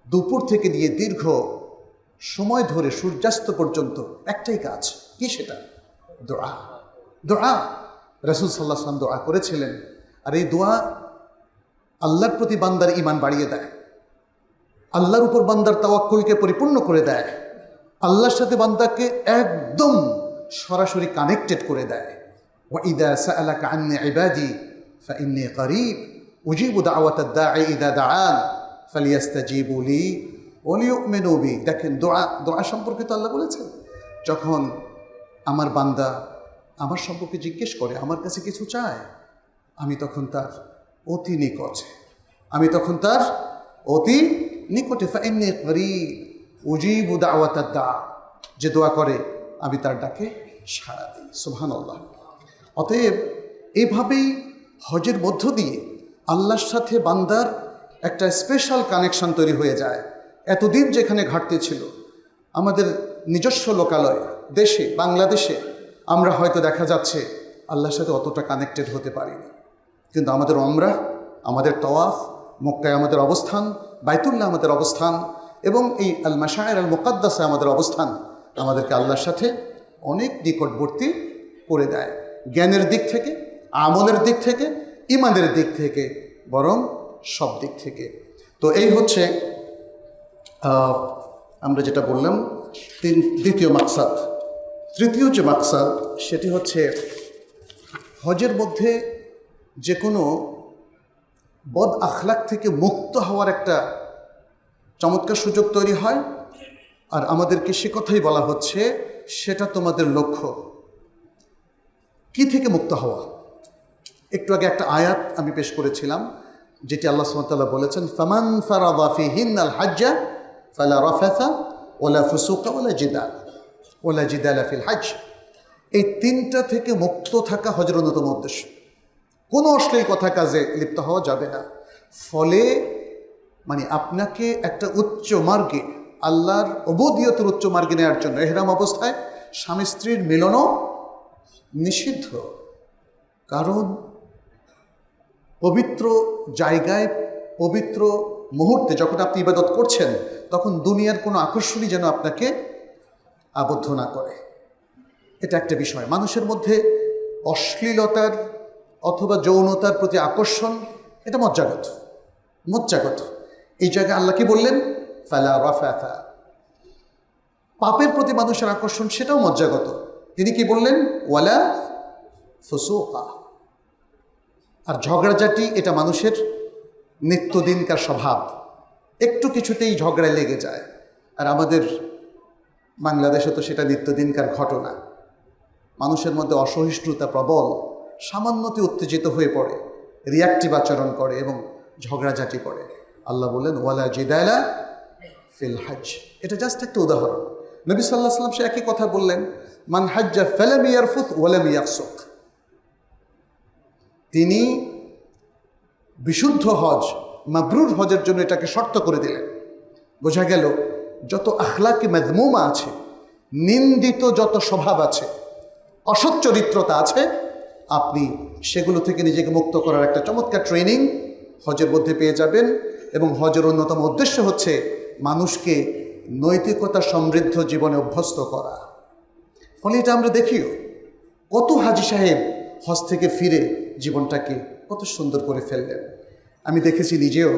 দুপুর থেকে নিয়ে দীর্ঘ সময় ধরে সূর্যাস্ত পর্যন্ত একটাই কাজ, কি সেটা? দোয়া। দোয়া। রাসূল সাল্লাল্লাহু আলাইহি ওয়াসাল্লাম দোয়া করেছিলেন, আর এই দোয়া আল্লাহর প্রতি বান্দার ঈমান বাড়িয়ে দেয়, আল্লাহর উপর বান্দার তাওয়াক্কুলকে পরিপূর্ণ করে দেয়, আল্লাহর সাথে বান্দাকে একদম সরাসরি কানেক্টেড করে দেয়। ওয়া ইযা সাআলাকা আন্নী ইবাদি ফাইন্নী করিব উজিবু দাওয়াতাদ দাঈ ইযা দাআন ফালিয়াস্তাজিবু লি ওয়া লিয়ুমিনু বি। দেখেন, দোয়া সম্পর্কে তো আল্লাহ বলেছেন, যখন আমার বান্দা আমার সম্পর্কে জিজ্ঞেস করে, আমার কাছে কিছু চায়, আমি তখন তার অতি নিকটে, আমি তখন তার অতি নিকটে। ফাইন্নী করিব উজিবু দাওয়াতাদ দাঈ, যে দোয়া করে আমি তার ডাকে সাড়া দিই। সুবহানাল্লাহ। অতএব এইভাবেই হজের মধ্য দিয়ে আল্লাহর সাথে বান্দার একটা স্পেশাল কানেকশন তৈরি হয়ে যায়। এতদিন যেখানে ঘাটতি ছিল, আমাদের নিজস্ব লোকালয়ে দেশে, বাংলাদেশে আমরা হয়তো দেখা যাচ্ছে আল্লাহর সাথে অতটা কানেক্টেড হতে পারিনি, কিন্তু আমাদের উমরা, আমাদের তওয়াফ, মক্কায় আমাদের অবস্থান, বাইতুল্লাহ আমাদের অবস্থান এবং এই আল মাশায়ের আল মুকাদ্দাসে আমাদের অবস্থান আমাদেরকে আল্লাহর সাথে অনেক নিকটবর্তী করে দেয়, জ্ঞানের দিক থেকে, আমলের দিক থেকে, ঈমানের দিক থেকে, বরং সব দিক থেকে। তো এই হচ্ছে আমরা যেটা বললাম দ্বিতীয় মাকসাদ। তৃতীয় যে মাকসাদ, সেটি হচ্ছে হজের মধ্যে যে কোনো বদ আখলাক থেকে মুক্ত হওয়ার একটা চমৎকার সুযোগ তৈরি হয়, আর আমাদেরকে সে কথাই বলা হচ্ছে সেটা তোমাদের লক্ষ্য। কি থেকে মুক্ত হওয়া? একটু আগে একটা আয়াত আমি পেশ করেছিলাম, যেটি আল্লাহ সুবহানাহু ওয়া তাআলা বলেছেন, ফামান ফারাদা ফিহিন্নাল হাজ্জা ফালা রাফাথা ওয়ালা ফুসুকা ওয়ালা জিদালা ফিল হজ। এই তিনটা থেকে মুক্ত থাকা হজের অন্যতম উদ্দেশ্য। কোনো অশ্লীল কথা কাজে লিপ্ত হওয়া যাবে না। ফলে মানে আপনাকে একটা উচ্চ মার্গে, আল্লাহর উবুদিয়তের উচ্চ মার্গে নেওয়ার জন্য ইহরাম অবস্থায় স্বামী স্ত্রীর মিলনও নিষিদ্ধ। কারণ পবিত্র জায়গায়, পবিত্র মুহূর্তে যখন আপনি ইবাদত করছেন, তখন দুনিয়ার কোনো আকর্ষণই যেন আপনাকে আবদ্ধ না করে। এটা একটা বিষয়। মানুষের মধ্যে অশ্লীলতার অথবা যৌনতার প্রতি আকর্ষণ, এটা মজ্জাগত। এই জায়গায় আল্লাহ কি বললেন? ফালা রাফাথা। পাপের প্রতি মানুষের আকর্ষণ, সেটাও মজ্জাগত। তিনি কি বললেন? ওয়ালা ফুসুকা। আর ঝগড়াঝাটি, এটা মানুষের নিত্যদিনকার স্বভাব, একটু কিছুতেই ঝগড়ায় লেগে যায়। আর আমাদের বাংলাদেশে তো সেটা নিত্যদিনকার ঘটনা। মানুষের মধ্যে অসহিষ্ণুতা প্রবল, সামান্যতে উত্তেজিত হয়ে পড়ে, রিয়াক্টিভ আচরণ করে এবং ঝগড়াঝাটি করে। আল্লাহ বললেন ওয়ালা জিদালা ফিল হজ। এটা জাস্ট একটা উদাহরণ। নবী সাল্লাল্লাহু আলাইহি ওয়াসাল্লাম সে একই কথা বললেন, মান হাজ্জা ফালাম ইয়ারফুত ওয়ালাম ইয়াফসুক। তিনি বিশুদ্ধ হজ, মাবরুর হজের জন্য এটাকে শর্ত করে দিলেন। বোঝা গেল যত আখলাকি মাযমুমা আছে, নিন্দিত যত স্বভাব আছে, অসৎ চরিত্রতা আছে, আপনি সেগুলো থেকে নিজেকে মুক্ত করার একটা চমৎকার ট্রেনিং হজের মধ্যে পেয়ে যাবেন। এবং হজের অন্যতম উদ্দেশ্য হচ্ছে মানুষকে নৈতিকতা সমৃদ্ধ জীবনে অভ্যস্ত করা। ফলে এটা আমরা দেখিও কত হাজী সাহেব হজ থেকে ফিরে জীবনটাকে কত সুন্দর করে ফেললেন। আমি দেখেছি নিজেও,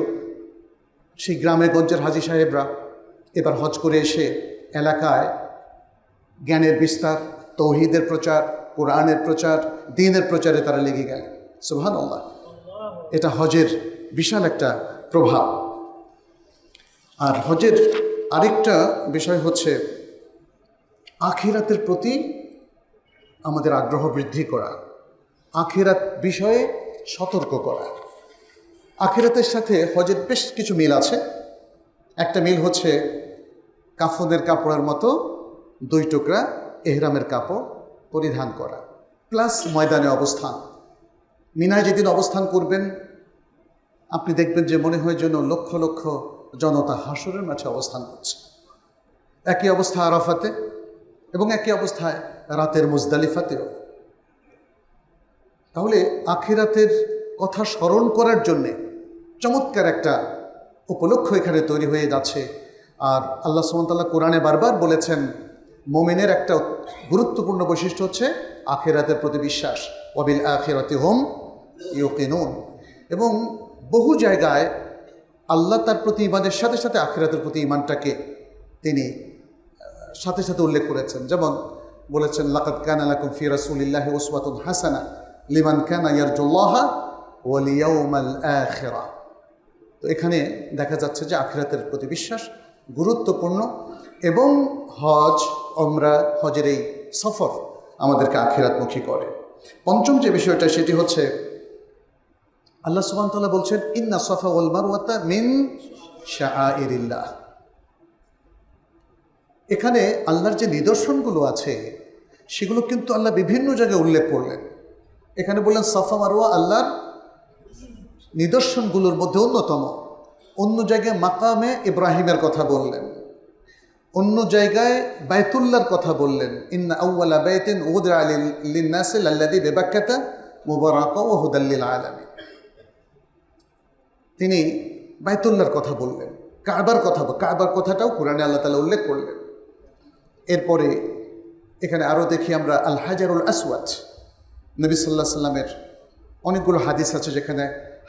সেই গ্রামে গঞ্জের হাজী সাহেবরা এবার হজ করে এসে এলাকায় জ্ঞানের বিস্তার, তৌহিদের প্রচার, কোরআনের প্রচার, দ্বীনের প্রচারে তারা লেগে গেলেন। সুবহানাল্লাহ, এটা হজের বিশাল একটা প্রভাব। আর হজের আরেকটা বিষয় হচ্ছে আখিরাতের প্রতি আমাদের আগ্রহ বৃদ্ধি করা, আখিরাত বিষয়ে সতর্ক করা। আখিরাতের সাথে হজের বেশ কিছু মিল আছে। একটা মিল হচ্ছে কাফনের কাপড়ের মতো 2 টুকরা এহরামের কাপড় পরিধান করা, প্লাস ময়দানে অবস্থান। মিনায় যেদিন অবস্থান করবেন আপনি দেখবেন যে মনে হয় যেন লক্ষ লক্ষ জনতা হাসরের মাঠে অবস্থান করছে। একই অবস্থা আরাফাতে এবং একই অবস্থায় রাতের মুজদালিফাতেও। তাহলে আখিরাতের কথা স্মরণ করার জন্যে চমৎকার একটা উপলক্ষ এখানে তৈরি হয়ে যাচ্ছে। আর আল্লাহ সুবহানাহু ওয়া তাআলা কোরআনে বারবার বলেছেন মুমিনের একটা গুরুত্বপূর্ণ বৈশিষ্ট্য হচ্ছে আখিরাতের প্রতি বিশ্বাস, ওয়াবিল আখিরাতি হুম ইউকিনুন। এবং বহু জায়গায় আল্লাহ তার প্রতি ঈমানের সাথে সাথে আখিরাতের প্রতি ঈমানটাকে তিনি সাথে সাথে উল্লেখ করেছেন। যেমন বলেছেন লাকাদ কানা লাকুম ফি রাসূলিল্লাহি উসওয়াতুন হাসানা লিমান কানা ইয়ারজুল্লাহা ওয়াল ইয়াউমাল আখিরা। তো এখানে দেখা যাচ্ছে যে আখিরাতের প্রতি বিশ্বাস গুরুত্বপূর্ণ এবং হজ, ওমরা, হজের এই সফর আমাদেরকে আখিরাতমুখী করে। পঞ্চম যে বিষয়টা সেটি হচ্ছে আল্লাহ সুবহানাহু ওয়া তাআলা বলছেন ইন্না সাফা ওয়াল মারওয়াতা মিন শাআইরিল্লাহ। এখানে আল্লাহর যে নিদর্শনগুলো আছে সেগুলো কিন্তু আল্লাহ বিভিন্ন জায়গায় উল্লেখ করলেন। এখানে বললেন সাফা মারওয়া আল্লাহর নিদর্শনগুলোর মধ্যে অন্যতম। অন্য জায়গায় মাকামে ইব্রাহিমের কথা বললেন, অন্য জায়গায় বাইতুল্লাহর কথা বললেন। ইন্না আউওয়ালা বাইতিন উদিআ লিন-নাসি লাল্লাযী বিবাক্কাতা মুবারাকাও ওয়া হুদাল লিল আলামিন। তিনি বাইতুল্লাহর কথা বললেন, কাবার কথাটাও কোরআনে আল্লাহ তাআলা উল্লেখ করলেন। এরপরে এখানে আরও দেখি আমরা আল হাজারুল আসওয়াদ। নবী সাল্লাল্লাহু আলাইহি সাল্লামের অনেকগুলো হাদিস আছে যেখানে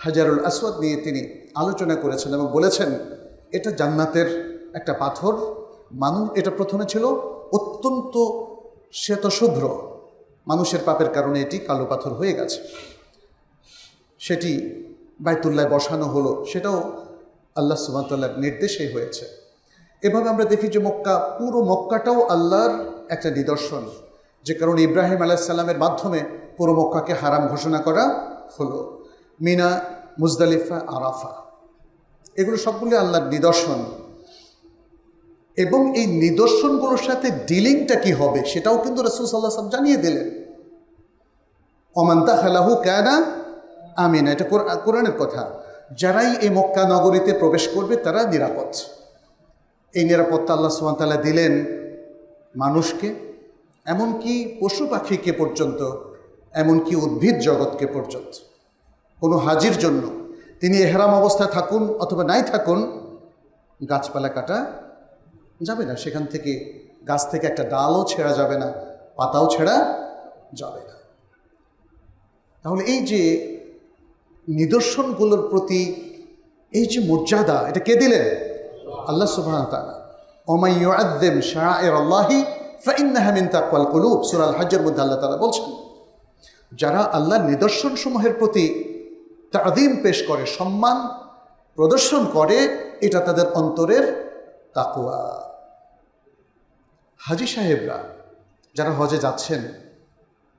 হাজারুল আসওয়াদ নিয়ে তিনি আলোচনা করেছেন এবং বলেছেন এটা জান্নাতের একটা পাথর। এটা প্রথমে ছিল অত্যন্ত শ্বেতশুভ্র, মানুষের পাপের কারণে এটি কালো পাথর হয়ে গেছে, সেটি বাইতুল্লাহ বসানো হলো, সেটাও আল্লাহ সুবহানাহু ওয়া তাআলার নির্দেশেই হয়েছে। এভাবে আমরা দেখি যে পুরো মক্কাটাও আল্লাহর একটা নিদর্শন, যে কারণে ইব্রাহিম আলাইহিস সালামের মাধ্যমে পুরো মক্কাকে হারাম ঘোষণা করা হলো। মিনা, মুজদালিফা, আরাফা, এগুলো সবগুলো আল্লাহর নিদর্শন। এবং এই নিদর্শনগুলোর সাথে ডিলিংটা কি হবে সেটাও কিন্তু রাসূল সাল্লাল্লাহু আলাইহি ওয়াসাল্লাম জানিয়ে দিলেন। ওমান দাখালাহু কানা আমিনা, এটা কোরআনের কথা। যারাই এই মক্কা নগরীতে প্রবেশ করবে তারা নিরাপদ। এই নিরাপত্তা আল্লাহ সুবহানাহু ওয়া তাআলা দিলেন মানুষকে, এমনকি পশু পাখিকে পর্যন্ত, এমনকি উদ্ভিদ জগৎকে পর্যন্ত। কোনো হাজির জন্য তিনি এহরাম অবস্থায় থাকুন অথবা নাই থাকুন, গাছপালা কাটা যাবে না, সেখান থেকে গাছ থেকে একটা ডালও ছেঁড়া যাবে না, পাতাও ছেঁড়া যাবে না। তাহলে এই যে নিদর্শনগুলোর প্রতি এই যে মর্যাদা, এটা কে দিলেন? আল্লাহ সুবহানাহু ওয়া তাআলা। ওমান ইউআযযিম শাআইরাল্লাহি ফাইন্নাহা মিন তাকওয়াল কুলুব, সূরা আল হজ্জের মধ্যে আল্লাহ তাআলা বলছেন যারা আল্লাহর নিদর্শনসমূহের প্রতি তাযীম পেশ করে, সম্মান প্রদর্শন করে, এটা তাদের অন্তরের তাকওয়া। হাজী সাহেবরা যারা হজে যাচ্ছেন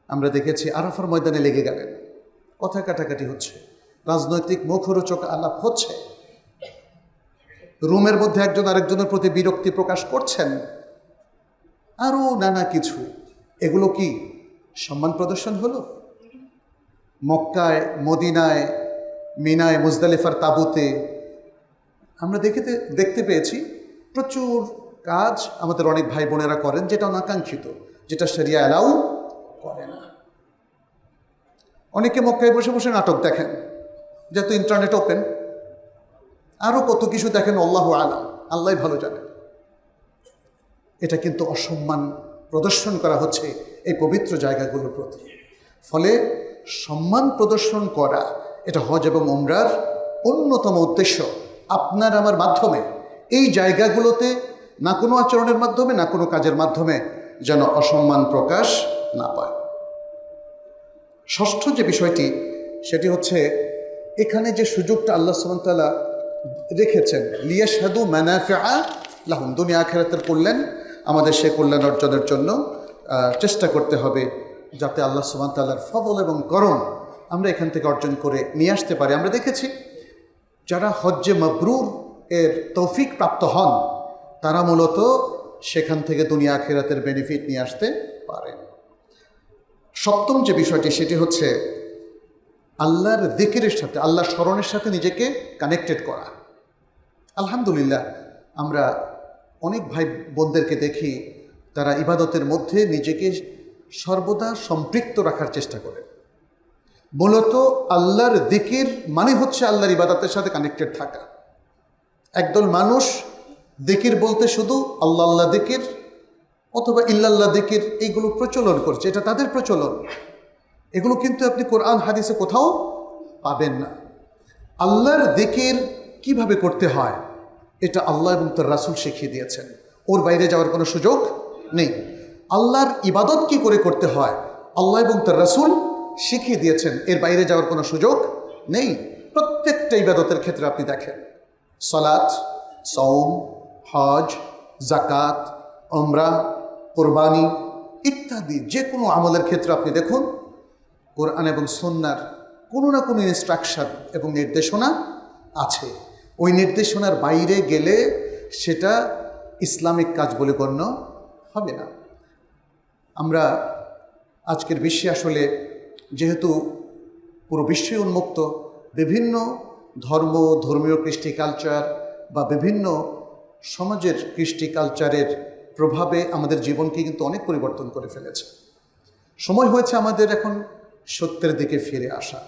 আমরা দেখেছি আরাফার ময়দানে লেগে গেলেন, কথা কাটাকাটি হচ্ছে, রাজনৈতিক মুখরোচক আলাপ হচ্ছে, রুমের মধ্যে একজন আরেকজনের প্রতি বিরক্তি প্রকাশ করছেন, আরও নানা কিছু। এগুলো কি সম্মান প্রদর্শন হলো? মক্কায়, মদিনায়, মিনায়, মুজদালিফার তাঁবুতে আমরা দেখতে পেয়েছি প্রচুর কাজ আমাদের অনেক ভাই বোনেরা করেন যেটা অনাকাঙ্ক্ষিত, যেটা শরিয়া অ্যালাউ করে না। অনেকে মক্কায় বসে বসে নাটক দেখেন, যেহেতু ইন্টারনেট ওপেন, আরও কত কিছু দেখেন, আল্লাহু আলাম, আল্লাহ ভালো জানেন। এটা কিন্তু অসম্মান প্রদর্শন করা হচ্ছে এই পবিত্র জায়গাগুলোর প্রতি। ফলে সম্মান প্রদর্শন করা এটা হজ এবং উমরার অন্যতম উদ্দেশ্য। আপনার আমার মাধ্যমে এই জায়গাগুলোতে না কোনো আচরণের মাধ্যমে না কোনো কাজের মাধ্যমে যেন অসম্মান প্রকাশ না পায়। ষষ্ঠ যে বিষয়টি সেটি হচ্ছে এখানে যে সুযোগটা আল্লাহ সুবহানাহু ওয়া তাআলা রেখেছেন, লিয়াশহাদু মানাফিআ লাহুম, দুনিয়া আখিরাতের কল্যাণ, আমাদের সে কল্যাণ অর্জনের জন্য চেষ্টা করতে হবে যাতে আল্লাহ সুবহানাহু ওয়া তাআলার ফজল এবং করম আমরা এখান থেকে অর্জন করে নিয়ে আসতে পারি। আমরা দেখেছি যারা হজ্জে মাবরুর এর তৌফিক প্রাপ্ত হন তারা মূলত সেখান থেকে দুনিয়া আখিরাতের বেনিফিট নিয়ে আসতে পারেন। সপ্তম যে বিষয়টি সেটি হচ্ছে আল্লাহর যিকিরের সাথে, আল্লাহর স্মরণের সাথে নিজেকে কানেক্টেড করা। আলহামদুলিল্লাহ, আমরা অনেক ভাই বোনদেরকে দেখি তারা ইবাদতের মধ্যে নিজেকে সর্বদা সম্পৃক্ত রাখার চেষ্টা করে। মূলত আল্লাহর যিকির মানে হচ্ছে আল্লাহর ইবাদতের সাথে কানেক্টেড থাকা। একদল মানুষ যিকির বলতে শুধু আল্লাহ আল্লাহ যিকির অথবা ইল্লাল্লাহ যিকির এইগুলো প্রচলন করছে, এটা তাদের প্রচলন। এগুলো কিন্তু আপনি কোরআন হাদিসে কোথাও পাবেন না। আল্লাহর যিকির কিভাবে করতে হয় এটা আল্লাহ এবং তার রাসূল শিখিয়ে দিয়েছেন, ওর বাইরে যাওয়ার কোনো সুযোগ নেই। আল্লাহর ইবাদত কি করে করতে হয় আল্লাহ এবং তার রাসূল শিখিয়ে দিয়েছেন, এর বাইরে যাওয়ার কোনো সুযোগ নেই। প্রত্যেকটা ইবাদতের ক্ষেত্রে আপনি দেখেন, সালাত, সওম, হজ, যাকাত, উমরা, কুরবানি ইত্যাদি যে কোনো আমলের ক্ষেত্রে আপনি দেখুন কোরআন এবং সুন্নাহর কোনো না কোনো ইনস্ট্রাকশন এবং নির্দেশনা আছে। ওই নির্দেশনার বাইরে গেলে সেটা ইসলামিক কাজ বলে গণ্য হবে না। আমরা আজকের বিশ্বে আসলে যেহেতু পুরো বিশ্বই উন্মুক্ত, বিভিন্ন ধর্ম, ধর্মীয় কৃষ্টি কালচার বা বিভিন্ন সমাজের কৃষ্টি কালচারের প্রভাবে আমাদের জীবনকে কিন্তু অনেক পরিবর্তন করে ফেলেছে। সময় হয়েছে আমাদের এখন সত্যের দিকে ফিরে আসা।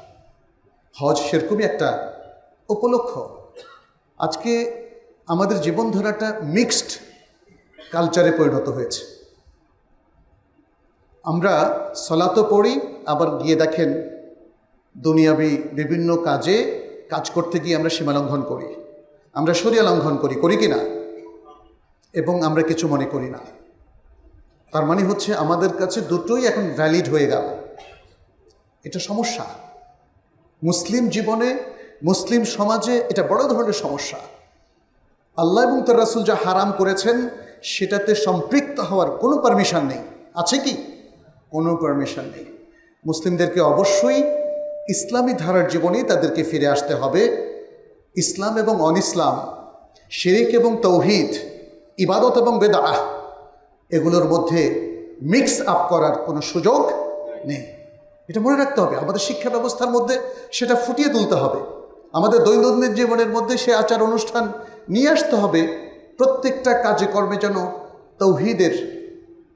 হজ সেরকমই একটা উপলক্ষ। আজকে আমাদের জীবনধারাটা মিক্সড কালচারে পরিণত হয়েছে। আমরা সালাতও পড়ি, আবার গিয়ে দেখেন দুনিয়াবি বিভিন্ন কাজ করতে গিয়ে আমরা সীমা লঙ্ঘন করি, আমরা শরিয়া লঙ্ঘন করি কি না? এবং আমরা কিছু মনে করি না। তার মানে হচ্ছে আমাদের কাছে দুটোই এখন ভ্যালিড হয়ে গেল। এটা সমস্যা মুসলিম জীবনে, মুসলিম সমাজে এটা বড় ধরনের সমস্যা। আল্লাহ এবং তার রাসূল যা হারাম করেছেন সেটাতে সম্পৃক্ত হওয়ার কোনো পারমিশন নেই। আছে কি? কোনো পারমিশন নেই। মুসলিমদেরকে অবশ্যই ইসলামী ধারার জীবনেই তাদেরকে ফিরে আসতে হবে। ইসলাম এবং অনইসলাম, শিরিক এবং তৌহিদ, ইবাদত এবং বেদাহ, এগুলোর মধ্যে মিক্স আপ করার কোনো সুযোগ নেই। এটা মনে রাখতে হবে। আমাদের শিক্ষা ব্যবস্থার মধ্যে সেটা ফুটিয়ে তুলতে হবে। আমাদের দৈনন্দিন জীবনের মধ্যে সে আচার অনুষ্ঠান নিয়ে আসতে হবে। প্রত্যেকটা কাজে কর্মে যেন তৌহিদের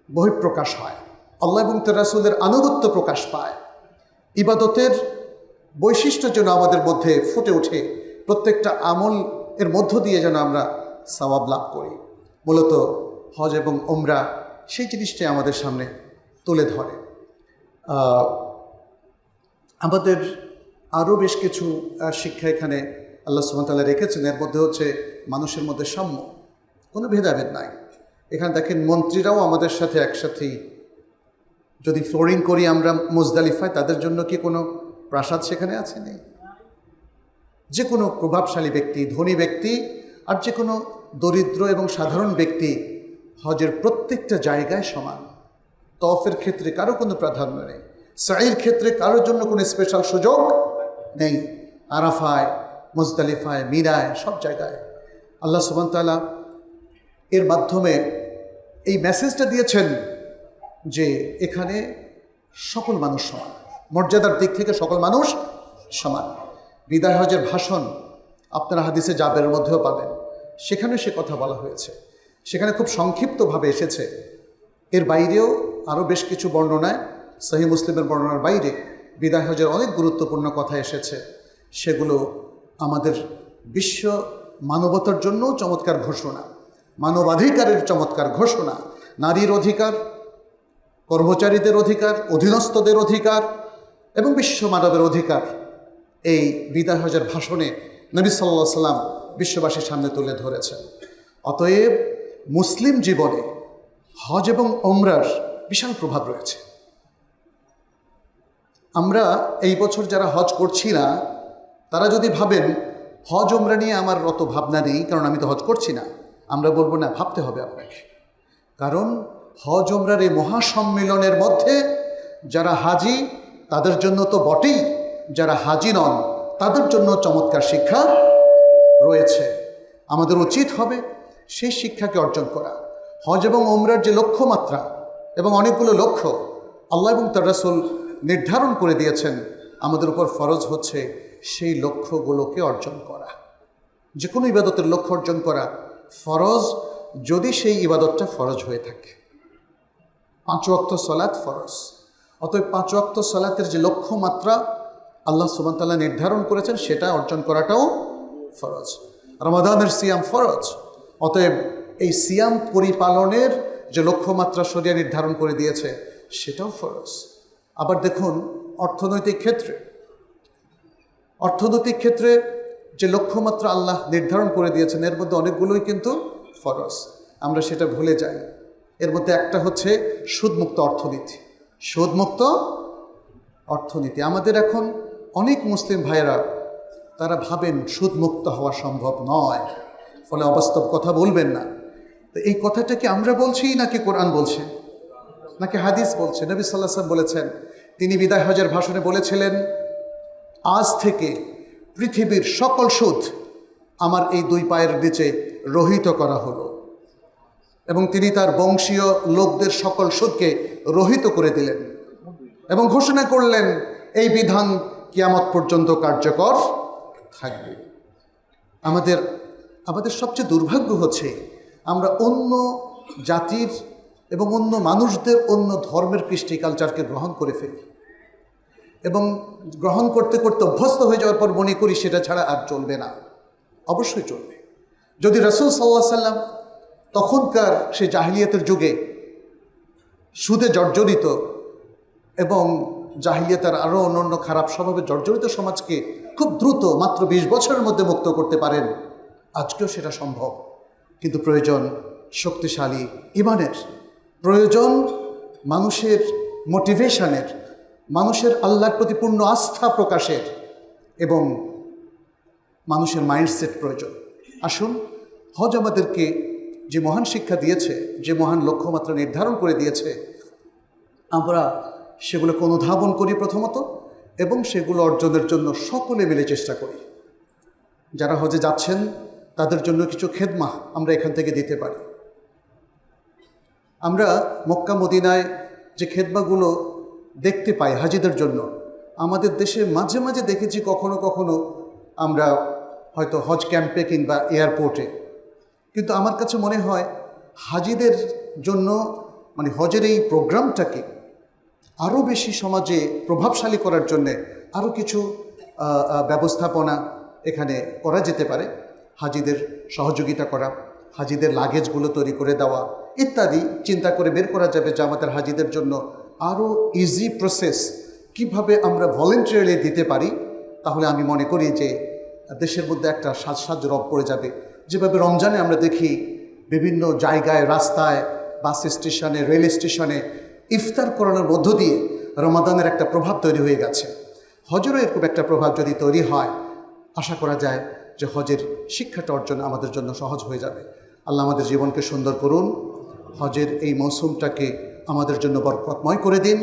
বহিঃপ্রকাশ হয়, আল্লাহ এবং তার রাসূলের আনুগত্য প্রকাশ পায়, ইবাদতের বৈশিষ্ট্য যেন আমাদের মধ্যে ফুটে ওঠে। প্রত্যেকটা আমল এর মধ্য দিয়ে যেন আমরা সওয়াব লাভ করি। মূলত হজ এবং উমরা সেই জিনিসটাই আমাদের সামনে তুলে ধরে। আমাদের আরও বেশ কিছু শিক্ষা এখানে আল্লাহ সুবহানাহু ওয়া তাআলা রেখেছেন। এর মধ্যে হচ্ছে মানুষের মধ্যে সাম্য, কোনো ভেদাভেদ নাই। এখানে দেখেন মন্ত্রীরাও আমাদের সাথে একসাথেই, যদি ফ্লোরিং করি আমরা মুজদালিফায়, তাদের জন্য কি কোনো প্রাসাদ সেখানে আছে? নেই। যে কোনো প্রভাবশালী ব্যক্তি, ধনী ব্যক্তি আর যে কোনো দরিদ্র এবং সাধারণ ব্যক্তি হজের প্রত্যেকটা জায়গায় সমান। তওয়াফের ক্ষেত্রে কারো কোনো প্রাধান্য নেই, সাইয়ের ক্ষেত্রে কারোর জন্য কোনো স্পেশাল সুযোগ নেই। আরাফায়, মুজদালিফায়, মিনায়, সব জায়গায় আল্লাহ সুবহানাহু ওয়া তাআলা এর মাধ্যমে এই মেসেজটা দিয়েছেন যে এখানে সকল মানুষ সমান, মর্যাদার দিক থেকে সকল মানুষ সমান। বিদায় হজের ভাষণ আপনারা হাদিসে জাবেরের মধ্যেও পাবেন, সেখানে সে কথা বলা হয়েছে। সেখানে খুব সংক্ষিপ্তভাবে এসেছে। এর বাইরেও আরও বেশ কিছু বর্ণনায়, সহিহ মুসলিমের বর্ণনার বাইরে বিদায় হজের অনেক গুরুত্বপূর্ণ কথা এসেছে, সেগুলো আমাদের বিশ্ব মানবতার জন্য চমৎকার ঘোষণা, মানবাধিকারের চমৎকার ঘোষণা, নারীর অধিকার, কর্মচারীদের অধিকার, অধীনস্থদের অধিকার এবং বিশ্ব মানবের অধিকার এই বিদায় হজের ভাষণে নবী সাল্লাল্লাহু আলাইহি সাল্লাম বিশ্ববাসীর সামনে তুলে ধরেছেন। অতএব মুসলিম জীবনে হজ এবং ওমরার বিশাল প্রভাব রয়েছে। আমরা এই বছর যারা হজ করছি না, তারা যদি ভাবেন হজ ওমরা নিয়ে আমার অত ভাবনা নেই, কারণ আমি তো হজ করছি না, আমরা বলবো না, ভাবতে হবে আপনাকে। কারণ হজ ওমরার এই মহাসম্মেলনের মধ্যে যারা হাজি তাদের জন্য তো বটেই, যারা হাজি নন তাদের জন্য চমৎকার শিক্ষা রয়েছে। আমাদের উচিত হবে সেই শিক্ষাকে অর্জন করা। হজ এবং ওমরার যে লক্ষ্যমাত্রা এবং অনেকগুলো লক্ষ্য আল্লাহ এবং তার রাসূল নির্ধারণ করে দিয়েছেন, আমাদের উপর ফরজ হচ্ছে সেই লক্ষ্যগুলোকে অর্জন করা। যে কোনো ইবাদতের লক্ষ্য অর্জন করা ফরজ, যদি সেই ইবাদতটা ফরজ হয়ে থাকে। 5 ওয়াক্ত সালাত ফরজ, অতএব 5 ওয়াক্ত সালাতের যে লক্ষ্যমাত্রা আল্লাহ সুবহানাহু ওয়া তাআলা নির্ধারণ করেছেন সেটা অর্জন করাটাও ফরজ। রমাদানের সিয়াম ফরজ, অতএব এই সিয়াম পরিপালনের যে লক্ষ্যমাত্রা শরিয়া নির্ধারণ করে দিয়েছে সেটাও ফরজ। আবার দেখুন, অর্থনৈতিক ক্ষেত্রে যে লক্ষ্যমাত্রা আল্লাহ নির্ধারণ করে দিয়েছেন এর মধ্যে অনেকগুলোই কিন্তু ফরজ, আমরা সেটা ভুলে যাই। এর মধ্যে একটা হচ্ছে সুদমুক্ত অর্থনীতি। আমাদের এখন অনেক মুসলিম ভাইয়েরা তারা ভাবেন সুদমুক্ত হওয়া সম্ভব নয়, ফলে অবাস্তব কথা বলবেন না। তো এই কথাটা কি আমরা বলছি নাকি কোরআন বলছে নাকি হাদিস বলছে? নবী সাল্লাল্লাহু আলাইহি ওয়াসাল্লাম বলেছেন, তিনি বিদায় হজের ভাষণে বলেছিলেন, আজ থেকে পৃথিবীর সকল সুদ আমার এই 2 পায়ের নিচে রহিত করা হলো। এবং তিনি তার বংশীয় লোকদের সকল সুদকে রহিত করে দিলেন এবং ঘোষণা করলেন, এই বিধান কিয়ামত পর্যন্ত কার্যকর থাকবে। আমাদের সবচেয়ে দুর্ভাগ্য হচ্ছে আমরা অন্য জাতির এবং অন্য মানুষদের অন্য ধর্মের কৃষ্টি কালচারকে গ্রহণ করে ফেলি এবং গ্রহণ করতে করতে অভ্যস্ত হয়ে যাওয়ার পর মনে করি সেটা ছাড়া আর চলবে না। অবশ্যই চলবে। যদি রাসূল সাল্লাল্লাহু আলাইহি সাল্লাম তখনকার সেই জাহিলিয়াতের যুগে সুদে জর্জরিত এবং জাহিলিয়াতের আরও অন্যান্য খারাপ স্বভাবে জর্জরিত সমাজকে খুব দ্রুত মাত্র 20 বছরের মধ্যে মুক্ত করতে পারেন, আজকেও সেটা সম্ভব। কিন্তু প্রয়োজন শক্তিশালী ঈমানের, প্রয়োজন মানুষের মোটিভেশনের, মানুষের আল্লাহর প্রতি পূর্ণ আস্থা প্রকাশের এবং মানুষের মাইন্ডসেট প্রয়োজন। আসুন, হজ আমাদেরকে যে মহান শিক্ষা দিয়েছে, যে মহান লক্ষ্যমাত্রা নির্ধারণ করে দিয়েছে, আমরা সেগুলোকে অনুধাবন করি প্রথমত, এবং সেগুলো অর্জনের জন্য সকলে মিলে চেষ্টা করি। যারা হজে যাচ্ছেন তাদের জন্য কিছু খেদমা আমরা এখান থেকে দিতে পারি। আমরা মক্কা মদিনায় যে খেদমাগুলো দেখতে পাই হাজিদের জন্য, আমাদের দেশে মাঝে মাঝে দেখেছি কখনো কখনো আমরা হয়তো হজ ক্যাম্পে কিংবা এয়ারপোর্টে। কিন্তু আমার কাছে মনে হয় হাজিদের জন্য মানে হজের এই প্রোগ্রামটাকে আরও বেশি সমাজে প্রভাবশালী করার জন্যে আরও কিছু ব্যবস্থাপনা এখানে করা যেতে পারে। হাজিদের সহযোগিতা করা, হাজিদের লাগেজগুলো তৈরি করে দেওয়া ইত্যাদি চিন্তা করে বের করা যাবে যে আমাদের হাজিদের জন্য আরও ইজি প্রসেস কিভাবে আমরা ভলেন্টারিলি দিতে পারি। তাহলে আমি মনে করি যে দেশের মধ্যে একটা সাজ রব পড়ে যাবে। যেভাবে রমজানে আমরা দেখি বিভিন্ন জায়গায়, রাস্তায়, বাস স্টেশনে, রেল স্টেশনে ইফতার করানোর মধ্য দিয়ে রমাদানের একটা প্রভাব তৈরি হয়ে গেছে। হজেরও এরকম একটা প্রভাব যদি তৈরি হয়, আশা করা যায় যে হজের শিক্ষাটা অর্জন আমাদের জন্য সহজ হয়ে যাবে। আল্লাহ আমাদের জীবনকে সুন্দর করুন, হজের এই মৌসুমটাকে আমাদের জন্য বরকতময় করে দিন।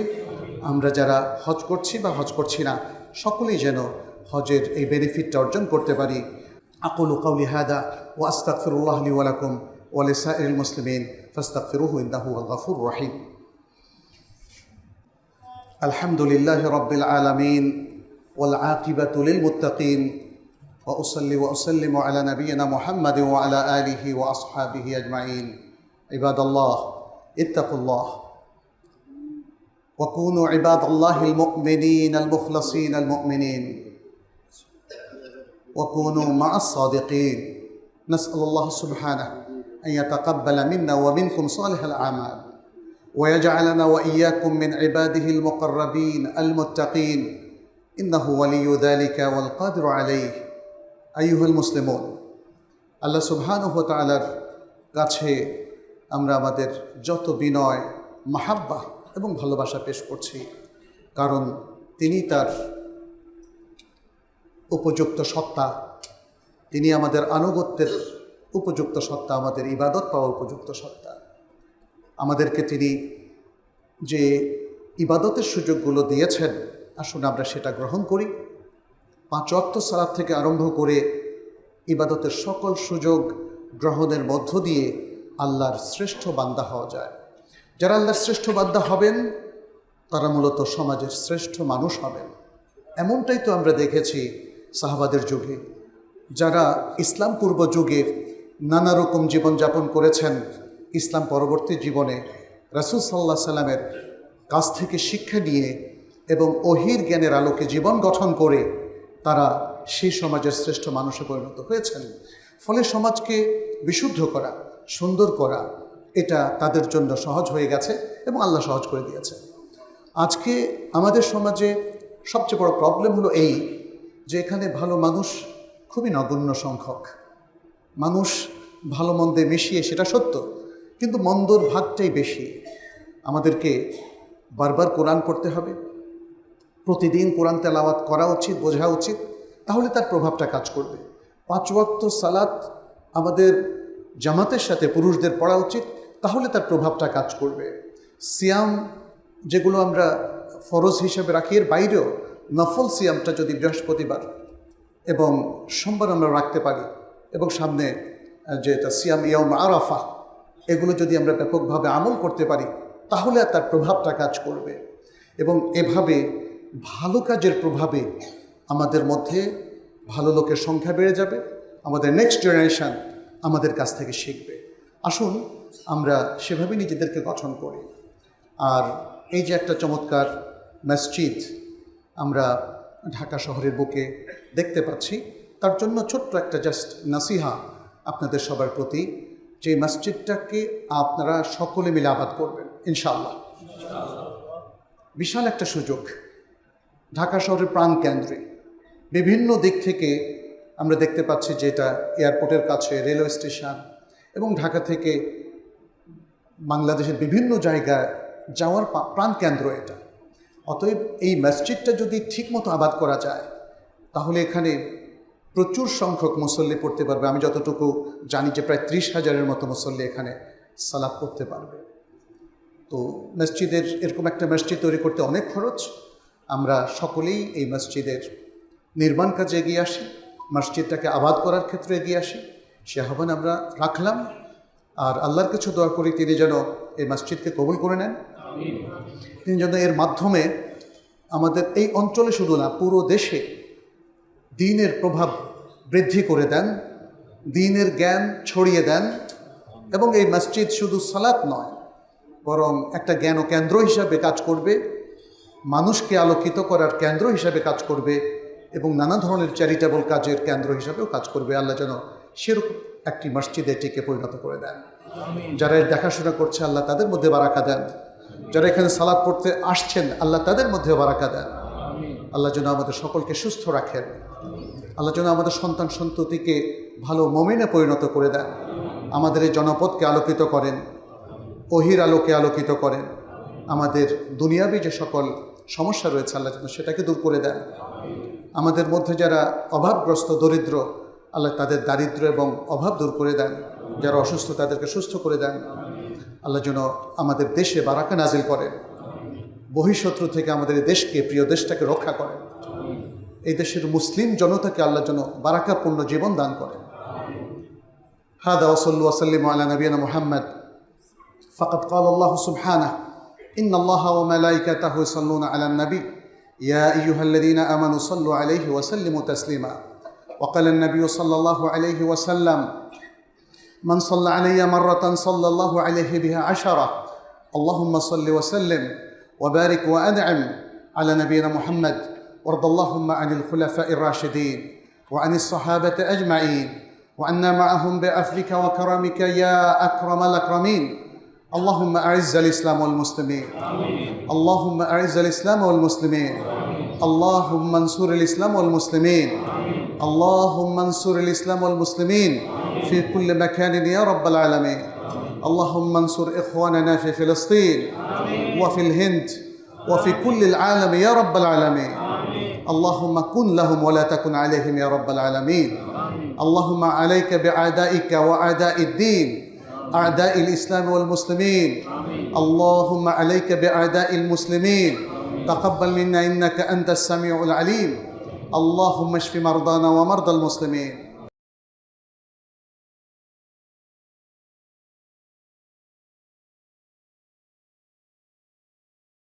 আমরা যারা হজ করছি বা হজ করছি না, সকলেই যেন হজের এই বেনিফিটটা অর্জন করতে পারি। আকুলু কাউলি হাদা ওয়া আস্তাগফিরুল্লাহ লি ওয়া লাকুম ওয়া লিসাইরিল মুসলিমিন ফাস্তাগফিরুহু ইন্নাহু হুয়াল গফুরুর রহিম। আলহামদুলিল্লাহি রাব্বিল আলামিন ওয়াল আকিবাতু লিল মুত্তাকিন ওয়া উসাল্লি ওয়া উসাল্লিমু আলা নাবিয়িনা মুহাম্মাদিন ওয়া আলা আলিহি ওয়া আসহাবিহি আজমাইন। ইবাদাল্লাহ ইত্তাকুল্লাহ। وكونوا عباد الله المؤمنين المخلصين المؤمنين وكونوا مع الصادقين. نسأل الله سبحانه أن يتقبل منا ومنكم صالح الأعمال ويجعلنا وإياكم من عباده المقربين المتقين إنه ولي ذلك والقادر عليه. أيها المسلمون, আল্লাহ সুবহানাহু ওয়া তাআলার কাছে আমরা আমাদের যত বিনয়, মাহাব্বা এবং ভালোবাসা পেশ করছি, কারণ তিনি তার উপযুক্ত সত্তা, তিনি আমাদের আনুগত্যের উপযুক্ত সত্তা, আমাদের ইবাদত পাওয়ার উপযুক্ত সত্তা। আমাদেরকে তিনি যে ইবাদতের সুযোগগুলো দিয়েছেন, আসুন আমরা সেটা গ্রহণ করি। 5 ওয়াক্ত সালাত থেকে আরম্ভ করে ইবাদতের সকল সুযোগ গ্রহণের মধ্য দিয়ে আল্লাহর শ্রেষ্ঠ বান্দা হওয়া যায়। যারা আল্লাহর শ্রেষ্ঠ বান্দা হবেন তারা মূলত সমাজের শ্রেষ্ঠ মানুষ হবেন। এমনটাই তো আমরা দেখেছি সাহাবাদের যুগে, যারা ইসলাম পূর্ব যুগে নানা রকম জীবনযাপন করেছেন, ইসলাম পরবর্তী জীবনে রাসূল সাল্লাল্লাহু আলাইহি সাল্লামের কাছ থেকে শিক্ষা নিয়ে এবং ওহীর জ্ঞানের আলোকে জীবন গঠন করে তারা সেই সমাজের শ্রেষ্ঠ মানুষে পরিণত হয়েছেন। ফলে সমাজকে বিশুদ্ধ করা, সুন্দর করা, এটা তাদের জন্য সহজ হয়ে গেছে এবং আল্লাহ সহজ করে দিয়েছে। আজকে আমাদের সমাজে সবচেয়ে বড় প্রবলেম হলো এই যে এখানে ভালো মানুষ খুবই নগণ্য সংখ্যক। মানুষ ভালো মন্দে মিশিয়ে, সেটা সত্য, কিন্তু মন্দর ভাগটাই বেশি। আমাদেরকে বারবার কোরআন পড়তে হবে, প্রতিদিন কোরআন তেলাওয়াত করা উচিত, বোঝা উচিত, তাহলে তার প্রভাবটা কাজ করবে। 5 ওয়াক্ত সালাত আমাদের জামাতের সাথে পুরুষদের পড়া উচিত, তাহলে তার প্রভাবটা কাজ করবে। সিয়াম যেগুলো আমরা ফরজ হিসেবে রাখি, এর বাইরেও নফল সিয়ামটা যদি বৃহস্পতিবার এবং সোমবার আমরা রাখতে পারি, এবং সামনে যেটা সিয়াম ইয়াউম আরাফা, এগুলো যদি আমরা ব্যাপকভাবে আমল করতে পারি, তাহলে তার প্রভাবটা কাজ করবে। এবং এভাবে ভালো কাজের প্রভাবে আমাদের মধ্যে ভালো লোকের সংখ্যা বেড়ে যাবে, আমাদের নেক্সট জেনারেশন আমাদের কাছ থেকে শিখবে। আসুন আমরা সেভাবে নিজেদেরকে গঠন করি। আর এই যে একটা চমৎকার মসজিদ আমরা ঢাকা শহরের বুকে দেখতে পাচ্ছি, তার জন্য ছোট্ট একটা জাস্ট নাসিহা আপনাদের সবার প্রতি, যে মসজিদটাকে আপনারা সকলে মিলে আবাদ করবেন ইনশাআল্লাহ। বিশাল একটা সুযোগ। ঢাকা শহরের প্রাণকেন্দ্রে বিভিন্ন দিক থেকে আমরা দেখতে পাচ্ছি যে এটা এয়ারপোর্টের কাছে, রেলওয়ে স্টেশন, এবং ঢাকা থেকে বাংলাদেশের বিভিন্ন জায়গায় যাওয়ার প্রাণকেন্দ্র এটা। অতএব এই মসজিদটা যদি ঠিকমতো আবাদ করা যায়, তাহলে এখানে প্রচুর সংখ্যক মুসল্লি পড়তে পারবে। আমি যতটুকু জানি যে প্রায় 30,000-এর মতো মুসল্লি এখানে সালাত পড়তে পারবে। তো মসজিদের এরকম একটা মসজিদ তৈরি করতে অনেক খরচ। আমরা সকলেই এই মসজিদের নির্মাণ কাজে এগিয়ে আসি, মসজিদটাকে আবাদ করার ক্ষেত্রে এগিয়ে আসি। সে আহ্বান আমরা রাখলাম। আর আল্লাহর কাছে দোয়া করি তিনি যেন এই মসজিদকে কবুল করে নেন, তিনি যেন এর মাধ্যমে আমাদের এই অঞ্চলে শুধু না, পুরো দেশে দ্বীনের প্রভাব বৃদ্ধি করে দেন, দ্বীনের জ্ঞান ছড়িয়ে দেন। এবং এই মসজিদ শুধু সালাত নয়, বরং একটা জ্ঞান কেন্দ্র হিসাবে কাজ করবে, মানুষকে আলোকিত করার কেন্দ্র হিসাবে কাজ করবে, এবং নানা ধরনের চ্যারিটেবল কাজের কেন্দ্র হিসাবেও কাজ করবে। আল্লাহ যেন সেরকম একটি মসজিদে এটিকে পরিণত করে দেন। যারা এর দেখাশোনা করছে আল্লাহ তাদের মধ্যে বারাকা দেন, যারা এখানে সালাত পড়তে আসছেন আল্লাহ তাদের মধ্যে বারাকা দেন। আল্লাহ যেন আমাদের সকলকে সুস্থ রাখেন, আল্লাহ যেন আমাদের সন্তান সন্ততিকে ভালো মুমিনে পরিণত করে দেন, আমাদের এই জনপদকে আলোকিত করেন, ওহির আলোকে আলোকিত করেন, আমাদের দুনিয়াবী যে সকল সমস্যা রয়েছে আল্লাহ যেন সেটাকে দূর করে দেন। আমাদের মধ্যে যারা অভাবগ্রস্ত, দরিদ্র, আল্লাহ তাদের দারিদ্র্য এবং অভাব দূর করে দেন, যারা অসুস্থ তাদেরকে সুস্থ করে দেন। আল্লাহ যেন আমাদের দেশে বারাকা নাজিল করেন, বহিঃশত্রু থেকে আমাদের এই দেশকে, প্রিয় দেশটাকে রক্ষা করেন। এই দেশের মুসলিম জনতাকে আল্লাহ যেন বারাকাপূর্ণ জীবন দান করেন। হাদা ওয়াসাল্লু ওয়াসাল্লিমু আলা নবিয়িনা মুহাম্মদ। ফাকাদ ক্বালা আল্লাহু সুবহানাহু ইন্নাল্লাহা ওয়া মালাইকাতাহু ইউসাল্লুনা আলান নবী ইয়া আইয়ুহাল্লাযীনা আমানু সাল্লু আলাইহি ওয়া সাল্লিমু তাসলিমা। ওয়া ক্বালা আন-নবিয়্যু সাল্লাল্লাহু আলাইহি ওয়া সাল্লাম মান সাল্লা আলাইয়া মাররাতান সাল্লাল্লাহু আলাইহি বিহা আশারা। আল্লাহুম্মা সাল্লি ওয়া সাল্লিম وبارك وأنعم على نبينا محمد، وارض اللهم عن الخلفاء الراشدين وعن الصحابة أجمعين، وعنا معهم بعفوك وكرمك يا أكرم الأكرمين. اللهم أعز الإسلام والمسلمين، اللهم أعز الإسلام والمسلمين، اللهم انصر الإسلام والمسلمين، اللهم انصر الإسلام والمسلمين في كل مكان يا رب العالمين. اللهم انصر إخواننا في فلسطين وفي الهند وفي كل العالم يا رب العالمين. اللهم كن لهم ولا تكن عليهم يا رب العالمين. اللهم عليك بأعدائك وأعداء الدين، أعداء الإسلام والمسلمين. اللهم عليك بأعداء المسلمين. تقبل منا إنك أنت السميع العليم. اللهم اشف مرضانا ومرضى المسلمين.